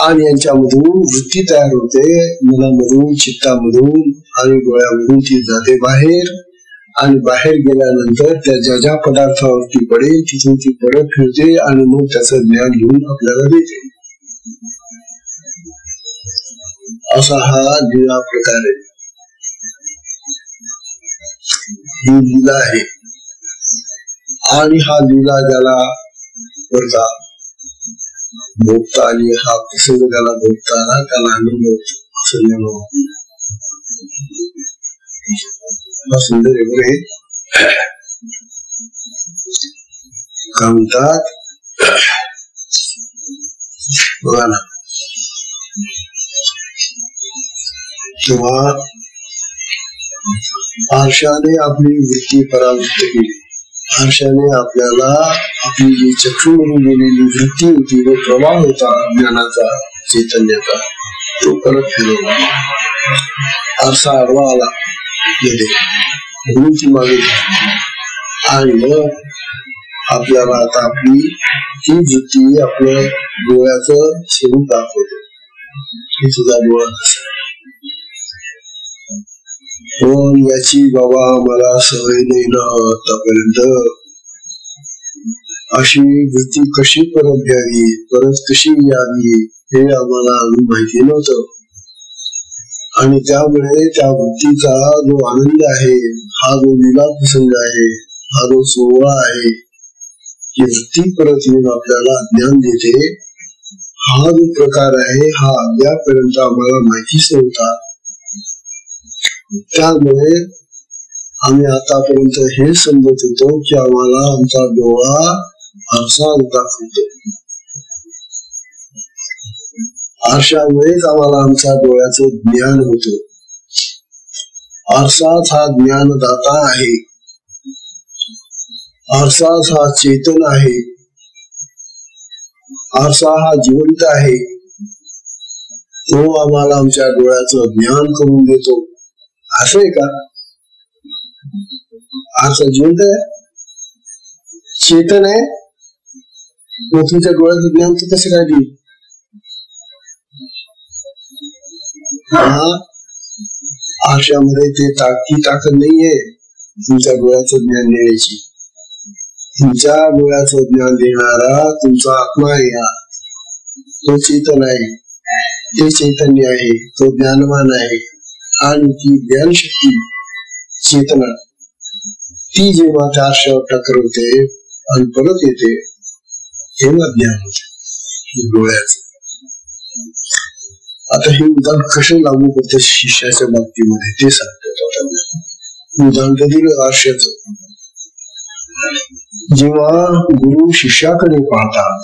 आणि यांच्यामधून वृत्ती तयार होते, मनामधून, चित्तामधून आणि डोळ्यामधून ती जाते बाहेर. आणि बाहेर गेल्यानंतर त्या ज्या ज्या पदार्थावरती पडेल तिथून ती परत फिरते आणि मग त्याचं ज्ञान घेऊन आपल्याला देते. असा हा लीला प्रकार आहे, ही लीला आहे. आणि हा लीला ज्याला करता भोगता आणि हा प्रसंग त्याला भोगता आला त्याला आनंद होतो. असं ज्ञान सुंदर आहे बरे. काय म्हणतात बघा ना, तेव्हा आरशाने आपली वृत्ती परावृत्त केली. आरशाने आपल्याला आपली जी चक्षुमधून गेलेली वृत्ती होती, जो प्रवाह होता ज्ञानाचा, चैतन्याचा, तो परत फिरवला. आरसा आडवा आला म्हणून ती मागे आणि मग आपल्याला आता आपली ही वृत्ती आपल्या डोळ्याचं स्वरूप दाखवते की तुझा डोळा कसा. पण याची बाबा मला सवय नाही ना आतापर्यंत. अशी वृत्ती कशी परत घ्यावी, परत कशी यावी हे आम्हाला माहिती नव्हतं. आणि त्यामुळे त्या वृत्तीचा जो आनंद आहे, हा जो लीला प्रसंग आहे, हा जो सोहळा आहे, ही वृत्ती परत येऊन आपल्याला ज्ञान देते. हा जो प्रकार आहे हा अद्यापर्यंत आम्हाला माहितीच नव्हता. त्यामुळे आम्ही आतापर्यंत हे समजत होतो की आम्हाला आमचा डोळा आरसा दाखवतो. आरशामुळेच आम्हाला आमच्या डोळ्याचं ज्ञान होतं. आरसाच हा ज्ञानदाता आहे. आरसाच हा चेतन आहे. आरसा हा जिवंत आहे. तो आम्हाला आमच्या डोळ्याचं ज्ञान करून देतो. असं आहे का? आरसा जिवंत आहे, चेतन आहे, मग तुमच्या डोळ्याचं ज्ञान तर कसं काय देईल? आरशामध्ये ते ताकद नाहीये तुमच्या डोळ्याचं ज्ञान देण्याची. तुमच्या डोळ्याचं ज्ञान देणारा तुमचा आत्मा आहे. तो चेतन आहे, ते चैतन्य आहे, तो ज्ञानवान आहे. आणि ती ज्ञानशक्ती चेतना ती जेव्हा त्या आरशावर टकरवते आणि परत येते तेव्हा ज्ञान होते डोळ्याचं. आता हे उदाहरण कसे लागू करते शिष्याच्या बाबतीमध्ये ते सांगतात. उदाहरण दिलं आरशाचं. जेव्हा गुरु शिष्याकडे पाहतात,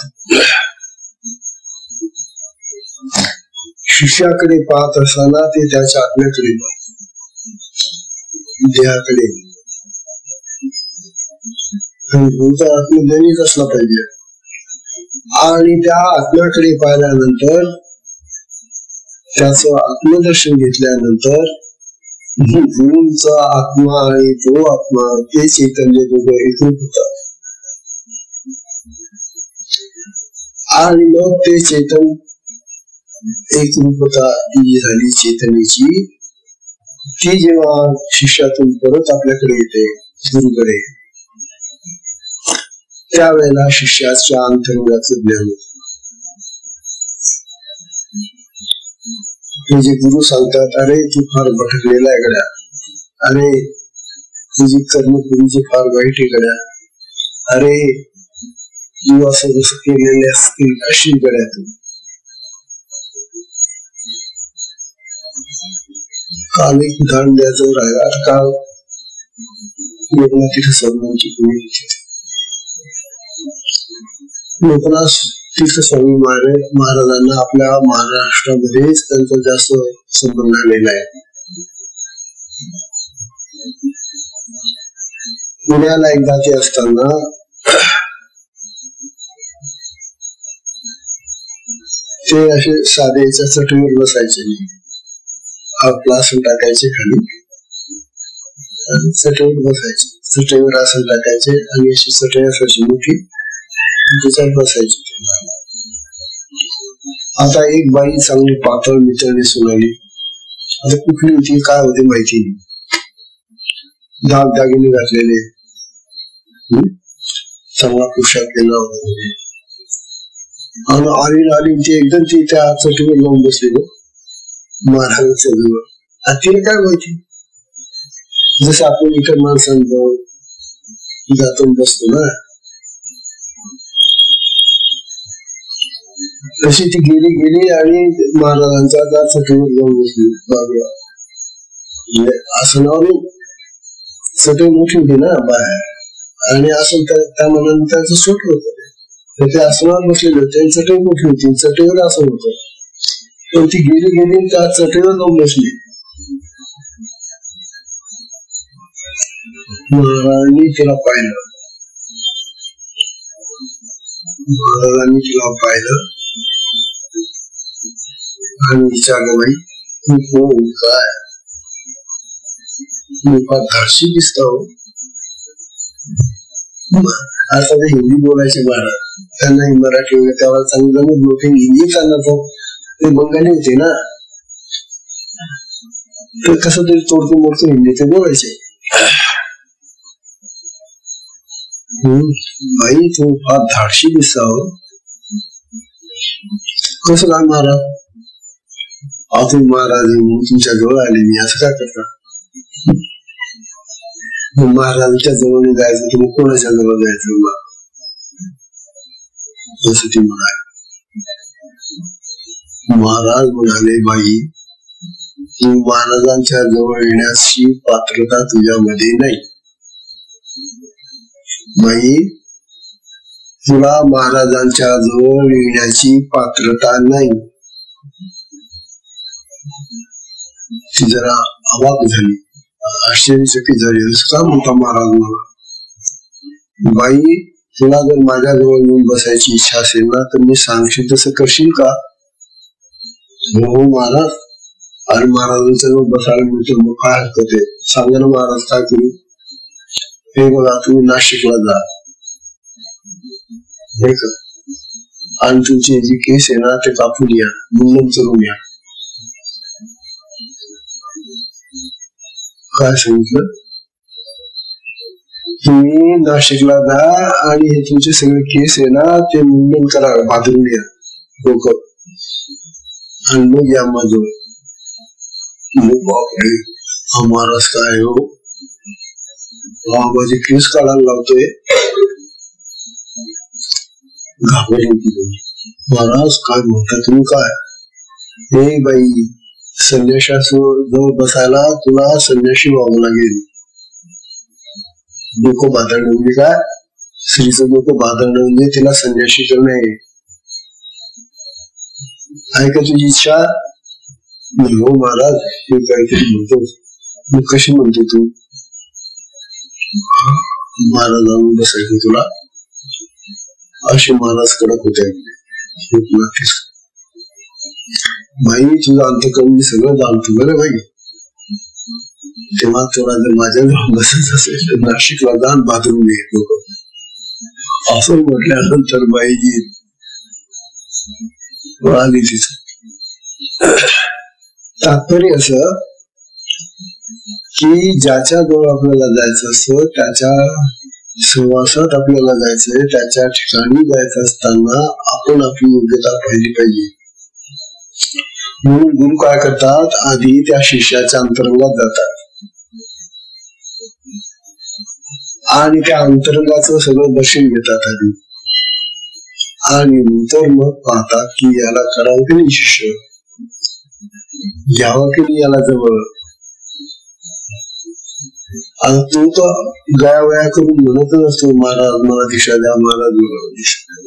शिष्याकडे पाहत असताना ते त्याच्या आत्म्याकडे देहाकडे गुरुचा आत्मज्ञानीच असला पाहिजे. आणि त्या आत्म्याकडे पाहिल्यानंतर त्याचं आत्मदर्शन घेतल्यानंतर गुरूंचा आत्मा आणि तो आत्मा ते चैतन्य दोघं एकरूप होतात. आणि मग ते चैतन्य एकरूपता ती झाली चैतन्याची, ती जेव्हा शिष्यातून परत आपल्याकडे येते गुरुकडे, त्यावेळेला शिष्याच्या अंतर्मनाचं ज्ञान होतं. जे गुरु सांगतात, अरे तू फार भटकलेला आहे गड्या, अरे तुझी कर्मपुरीची फार वाईट आहे गड्या, अरे तू असं जसं केलेले असतील अशी गड्या तू. काल एक उदाहरण द्यायचं राहिला. काल लोकनाथ स्वामींची पुण्यतिथी. लोकनाथ स्वामी महाराजांना आपल्या महाराष्ट्रामध्येच त्यांचा जास्त संबंध आलेला आहे. पुण्याला एकदा ते असताना ते असे साधेच्या चटईवर बसायचे, आपला आसन टाकायचे खाली, चटईवर बसायचे, चटईवर आसन टाकायचे आणि अशी चटई असायची मोठी, त्याच्यात बसायची. आता एक बाई चांगली पातळ मितळी सुनावली. आता कुठली होती काय होते माहिती नाही, दागदागिने घातलेले, चांगला पोशाख केला होता. आणि आली ते एकदम ती त्या चटईवर लावून बसली महाराजांच्या जवळ. तिला काय माहिती, जसं आपण इतर माणसांजवळ जातो बसतो ना, तशी ती गेली आणि महाराजांच्या त्या चटईवर जाऊन बसली बाजूला. म्हणजे आसनावर चटई मोठी होती ना बाहेर, आणि आसन त्या मनाने त्याचं सुट होत, त्या आसनावर बसलेले होते, चटई मोठी होती, चटईवर आसन होत, पण ती गेली त्या चटईवर जाऊन बसली. महाराजांनी तिला पाहिलं, आणि विचारलं, बाई तू कोण, काय, मी फार धाडशी दिसतो. आता ते हिंदी बोलायचे महाराज, त्यांना मराठी वगैरे त्याला चांगलं मोठे हिंदी चालणार, ते बंगाली होते ना, तर कसं तरी तोडतो मोडतो हिंदी ते बोलायचे. बाई तू फार धाडशी दिसतो, कसं काय महाराज? तुम्ही महाराज तुमच्या जवळ आले, मी असं काय करता? महाराजांच्या जवळ जायचं तर मग कोणाच्या जवळ जायचं? असं ती म्हणाले. महाराज म्हणाले, बाई तू महाराजांच्या जवळ येण्याची पात्रता तुझ्यामध्ये नाही. बाई तुला महाराजांच्या जवळ येण्याची पात्रता नाही. ती जरा अवाक झाली, आश्चर्यचकित झाली. असं का म्हणता महाराज मला? बाई तुला जर माझ्या जवळ येऊन बसायची इच्छा असेल ना तर मी सांगशील तसं करशील का? हो महाराज. आणि महाराजांच्या जवळ बसायला मिळतं मग काय हरकत आहे? सांगा ना महाराज काय करू? हे बघा तुम्ही नाशिकला जा आणि तुमचे जे केस आहे ना ते कापून या, मुंडन करून या. काय सांगितलं? तुम्ही नाशिकला जा आणि हे तुमचे सगळे केस आहे ना ते मुंडन करा, बांधून या डोकं, आणि मग या माझं. बापरे हा महाराज काय हो, माझे केस काढायला लावतोय. घाबरली महाराज. काय म्हणता तुम्ही? काय हे बाई, संन्याशाजवळ बसायला तुला संन्याशी व्हावं लागेल. डोकं बांधणं म्हणजे काय? स्त्रीचं डोकं बांधणं म्हणजे तिला संन्याशी करणं आहे. आहे का तुझी इच्छा? हो महाराज, हे काहीतरी म्हणतो. मग कशी म्हणते तू? महाराजांना बसायचं तुला? असे महाराज कडक होते. बाई तुझं अंतकरण मी सगळं जाणतो बरं बाई. तेव्हा तुला जर माझ्या जवळ बसायचं असेल तर नाशिकला जाण, बाथरूम घे लोक. असं म्हटल्यानंतर बाईजी आली. तिचं तात्पर्य असं की ज्याच्या जवळ आपल्याला जायचं असतं त्याच्या सहवासात आपल्याला जायचंय, त्याच्या ठिकाणी जायचं असताना आपण आपली योग्यता पाहिली पाहिजे. म्हणून गुरु काय करतात? आधी त्या शिष्याच्या अंतरंगात जातात आणि त्या अंतरंगाचं सगळं दर्शन घेतात आधी, आणि नंतर मग पाहतात की याला करावं की नाही शिष्य, घ्यावं की नाही याला जवळ. आणि तो तर गया वया करून म्हणतच असतो, महाराज मला दिशा द्या, महाराज मला दिशा द्या.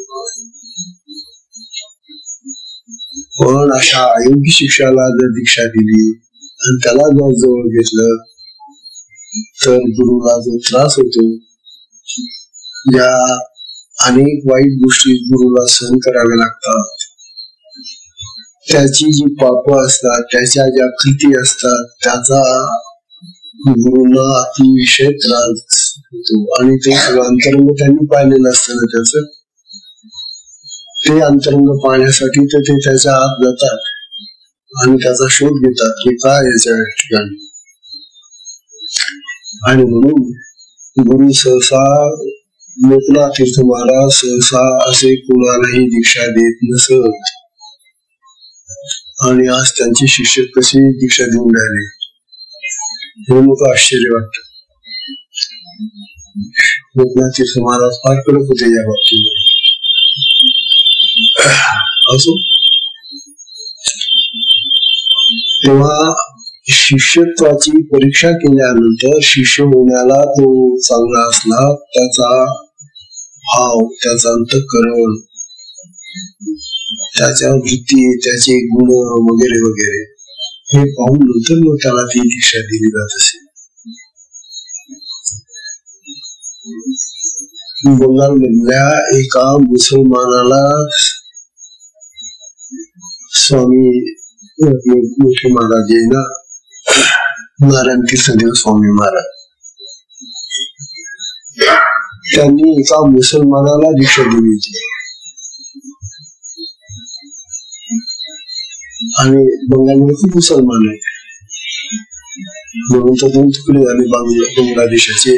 पण अशा अयोग्य शिक्षाला जर दीक्षा दिली आणि त्याला जर जवळ घेतलं तर गुरुला जो त्रास होतो, या अनेक वाईट गोष्टी गुरुला सहन कराव्या लागतात, त्याची जी पाप असतात, त्याच्या ज्या कृती असतात, त्याचा गुरुला अतिशय त्रास होतो. आणि ते सगळं अंतरंग त्यांनी पाहिलेलं असतं ना, त्याचं ते अंतरंग पाहण्यासाठी ते त्याच्या आत जातात आणि त्याचा शोध घेतात की काय याच्या ठिकाणी. आणि म्हणून गुरु सहसा लोकनाथ तीर्थ महाराज सहसा असे कोणालाही दीक्षा देत नसत. आणि आज त्यांचे शिष्य कसे दीक्षा देऊन राहिले हे मोठं आश्चर्य वाटत. लोकनाथ तीर्थ महाराज फार कडक होते या बाबतीमध्ये. असो, तेव्हा शिष्यत्वाची परीक्षा केल्यानंतर शिष्य होण्याला तो चांगला असला, त्याचा भाव, त्याचा अंतःकरण, त्याच्या वृत्ती, त्याचे गुण वगैरे वगैरे हे पाहून नंतर मग त्याला ती दीक्षा दिली जात असे. बंगाल मधल्या एका मुसलमानाला स्वामी मोठे महाराज आहे ना, नारायण कृष्णदेव स्वामी महाराज, त्यांनी एका मुसलमानाला दीक्षा दिली होती. आणि बंगालमध्ये खूप मुसलमान आहे, म्हणून तर दोन तुकडे झाले बांगलादेशाचे.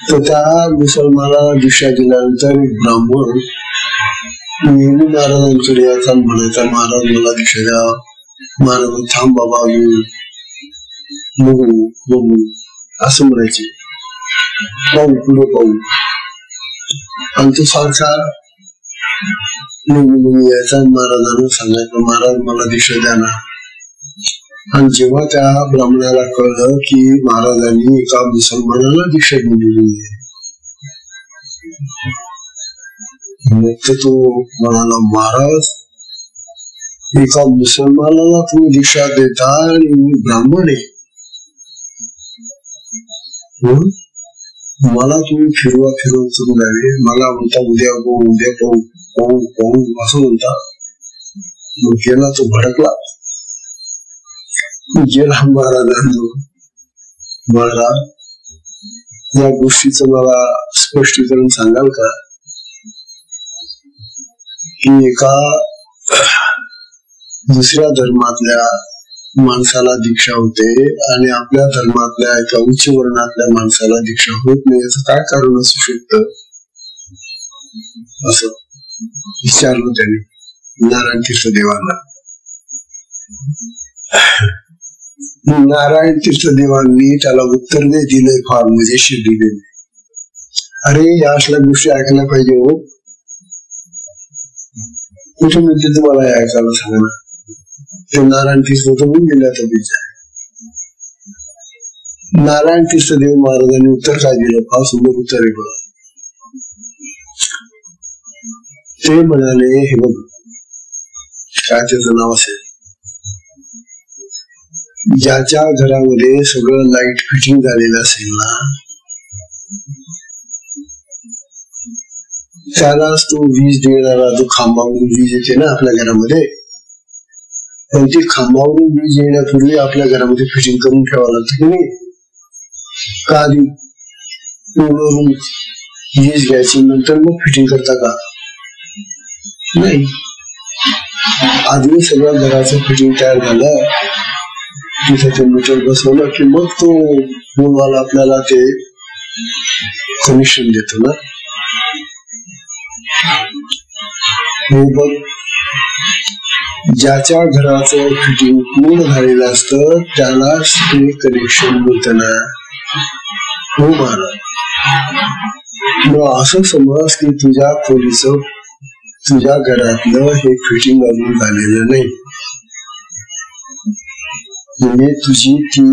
तर त्या मुसलमानाला दीक्षा दिल्यानंतर ब्राह्मण नेहमी महाराजांकडे याचा म्हणायचा, महाराज मला दीक्षा द्या. महाराज थांब बाबा बघू बघू असं म्हणायचे. पाहू पुढे पाहू. आणि तो सारखा नेहमी यायचा. महाराजांना सांगायचं महाराज मला दीक्षा द्या ना. आणि जेव्हा त्या ब्राह्मणाला कळलं की महाराजांनी एका मुसलमानाला दीक्षा दिलेली आहे, मग तो म्हणाला महाराज एका मुसलमानाला तुम्ही दीक्षा देता आणि मी ब्राह्मण आहे, मला तुम्ही फिरवा फिरवून द्यावे. मला म्हणता उद्या पाहू उद्या पाहू पाहू पाहू असं म्हणता. मग गेला तो भडकला. गेला महाराजांना, महाराज या गोष्टीचं मला स्पष्टीकरण सांगाल का की एका दुसऱ्या धर्मातल्या माणसाला दीक्षा होते आणि आपल्या धर्मातल्या एका उच्च वर्णातल्या माणसाला दीक्षा होत नाही, याचं काय कारण असू शकतं असं विचारलं त्यांनी नारायण तीर्थ देवांना. नारायण तीर्थ देवांनी त्याला उत्तर नाही दिलंय, फार मजेशीर दिले. अरे या असल्या गोष्टी ऐकायला पाहिजे हो. कुठे मिळते तुम्हाला ऐकायला सांगा ना. ते नारायण तीर्थ होऊन गेला तो विचार. नारायण तीर्थ देव महाराजांनी उत्तर काय दिलं, फार सुंदर उत्तर आहे बघ. ते म्हणाले हे बघ काय त्याचं नाव असेल, ज्याच्या घरामध्ये सगळं लाईट फिटिंग झालेलं असेल ना त्यालाच तो वीज देणारा, जो खांबावरून वीज येते ना आपल्या घरामध्ये, पण ती खांबावरून वीज येण्यापूर्वी आपल्या घरामध्ये फिटिंग करून ठेवावं लागतं की नाही. का आधी पूर्ण वीज घ्यायची नंतर मग फिटिंग करता का? नाही, आधी सगळं घराचं फिटिंग तयार झालं, तिथे ते मीटर बसवलं की मग तो बोलवाला आपल्याला ते कमिशन देतो ना. हे बघ, ज्याच्या घराचं फिटिंग पूर्ण झालेलं असतं त्यालाच ते कनेक्शन मिळतं ना. हो महाराज, मग असं समज की तुझ्या खोलीचं, तुझ्या घरातलं हे फिटिंग अजून झालेलं नाही, म्हणजे तुझी ती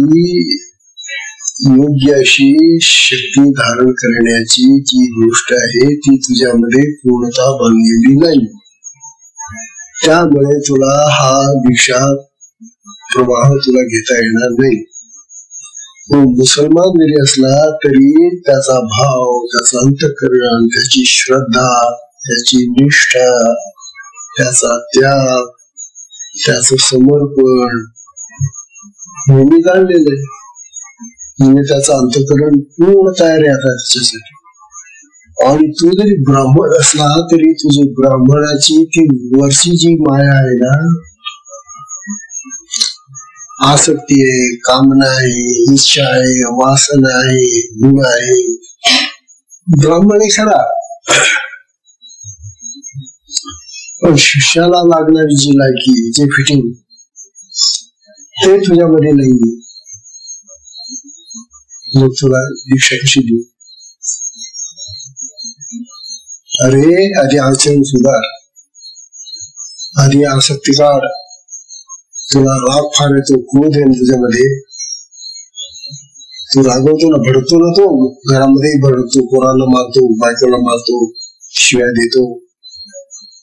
योग्य अशी शक्ती धारण करण्याची जी गोष्ट आहे ती तुझ्यामध्ये पूर्णतः बनलेली नाही. त्यामुळे तुला हा दीक्षा प्रवाह तुला घेता येणार नाही. तो मुसलमान जरी असला तरी त्याचा भाव, त्याचा अंतःकरण, त्याची श्रद्धा, त्याची निष्ठा, त्याचा त्याग, त्याचं समर्पण हे मी जाणलेलं आहे. म्हणजे त्याचं अंतःकरण पूर्ण तयार आहे आता त्याच्यासाठी. आणि तू जरी ब्राह्मण असला तरी तुझी ब्राह्मणाची ती वरची जी माया आहे ना, आसक्ती आहे, कामना आहे, इच्छा आहे, वासना आहे, गुण आहे, ब्राह्मण खरा, पण शिष्याला लागणारी जी लायकी, जे फिटिंग, ते तुझ्यामध्ये नाही. मग तुला दीक्षा कशी देऊ? अरे आधी आचरण सुधार, आधी आसक्ती काढ. तुला राग फार येतो, क्रोध आहे तुझ्यामध्ये, तू रागवतो ना, भडकतो ना, तो घरामध्ये भडकतो, पोराला मारतो, बायकोला मारतो, शिव्या देतो.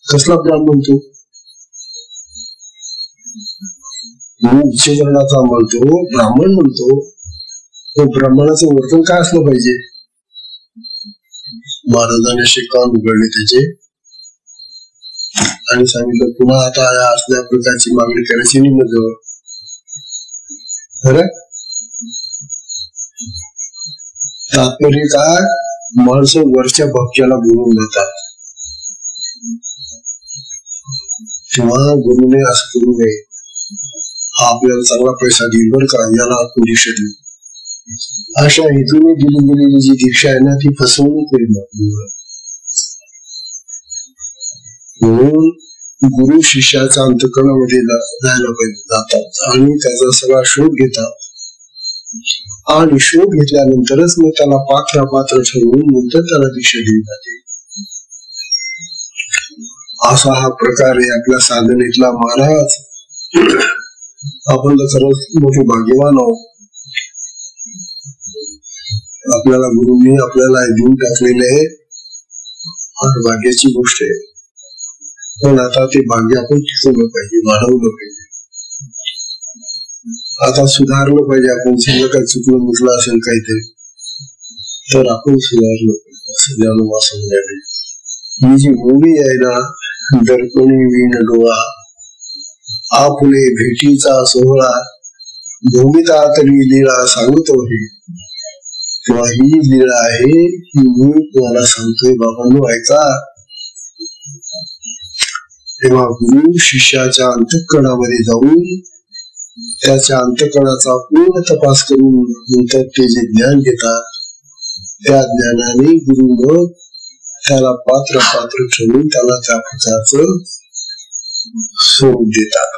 कसला ब्राह्मण तू? उच्च वर्णाचा म्हणतो, ब्राह्मण म्हणतो, तो ब्राह्मणाचं वर्तन काय असलं पाहिजे? महाराजांनी कान उघडले त्याचे आणि सांगितलं पुन्हा आता असल्या प्रकारची मागणी करायची नाही मग. खरं तात्पर्य काय, माणसं वरच्या भक्त्याला बोलून देतात किंवा गुरुने असं करू नये, हा आपल्याला चांगला पैसा देईल बरं का, याला आपण दीक्षा देऊ, अशा हेतूने दिली गेलेली जी दीक्षा आहे ना ती फसवणूक होईल. म्हणून गुरु शिष्याच्या अंतःकरणामध्ये जायला पाहिजे, जातात आणि त्याचा सगळा शोध घेतात. आणि शोध घेतल्यानंतरच मग त्याला पात्र ठरवून नंतर त्याला दीक्षा दिली जाते. असा हा प्रकार आहे आपल्या साधनेतला. महाराज आपण तर खरंच मोठे भाग्यवान आहोत. आपल्याला गुरुंनी आपल्याला देऊन टाकलेले आहे, फार भाग्याची गोष्ट आहे. पण आता ते भाग्य आपण टिकवलं पाहिजे, वाढवलं पाहिजे, आता सुधारलं पाहिजे. आपण सगळं काही चुकलं मुकलं असेल काहीतरी तर आपण सुधारलं पाहिजे. ही जी मुली आहे ना, दर्पणी विण डोळा आपले भेटीचा सोहळा भूमिता तरी लीळा सांगतो हे, तेव्हा ही लीळा आहे ही मी तुम्हाला सांगतोय बाबांनो, ऐका. तेव्हा गुरु शिष्याच्या अंतःकरणामध्ये जाऊन त्याच्या अंतःकरणाचा पूर्ण तपास करून नंतर ते जे ज्ञान घेतात, त्या ज्ञानाने गुरु मग त्याला पात्र ठरवून त्याला त्या प्रकारचं स्वरूप देतात.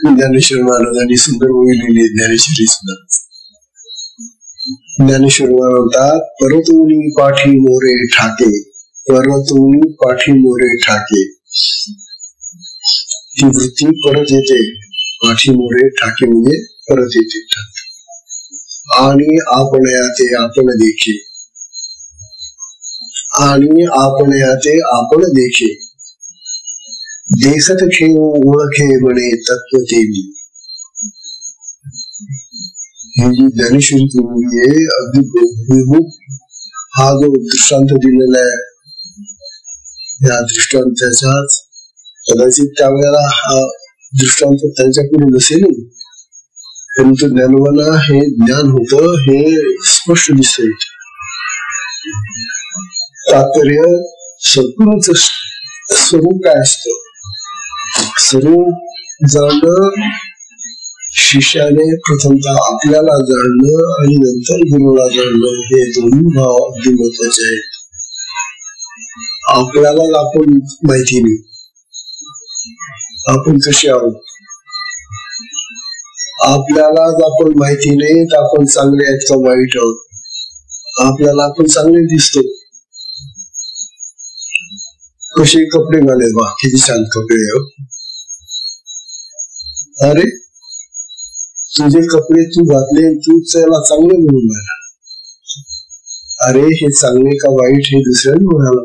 ज्ञानेश्वर महाराजांनी सुंदर ओवी लिहिली ज्ञानेश्वरी सुद्धा. ज्ञानेश्वर म्हणतात, परतोनी पाठी मोरे ठाके, परतोनी पाठी मोरे ठाके. ती वृत्ती परत येते, पाठी मोरे ठाके म्हणजे परत येते. आणि आपण याते आपण देखे, आणि आपण याते आपण देखे, देखत खेळ ओळखे म्हणे तत्व तेवी. ही जी ज्ञानेश्वरी तुम्ही आहे अगदी हा जो दृष्टांत दिलेला आहे, या दृष्टांताचाच कदाचित त्यावेळेला हा दृष्टांत त्यांच्याकडे नसेल, परंतु ज्ञानवाला हे ज्ञान होत हे स्पष्ट दिसतंय. तात्पर्य सद्गुरूच स्वरूप काय असतं, स्वरूप जाणणं शिष्याने प्रथमतः आपल्याला जाणणं आणि नंतर गुरुला जाणणं, हे दोन्ही भाव अगदी महत्वाचे आहेत. आपल्याला आपण माहिती नाही आपण कसे आहोत, आपल्याला आपण माहिती नाही तर आपण चांगले आहेत का वाईट आहोत. आपल्याला आपण चांगले दिसतो, कसे कपडे घाले बा, किती छान कपडे आहोत. अरे तुझे कपडे तू घातले, तू त्याला चांगले म्हणून राहिला. अरे हे चांगले का वाईट हे दुसऱ्याने म्हणाला.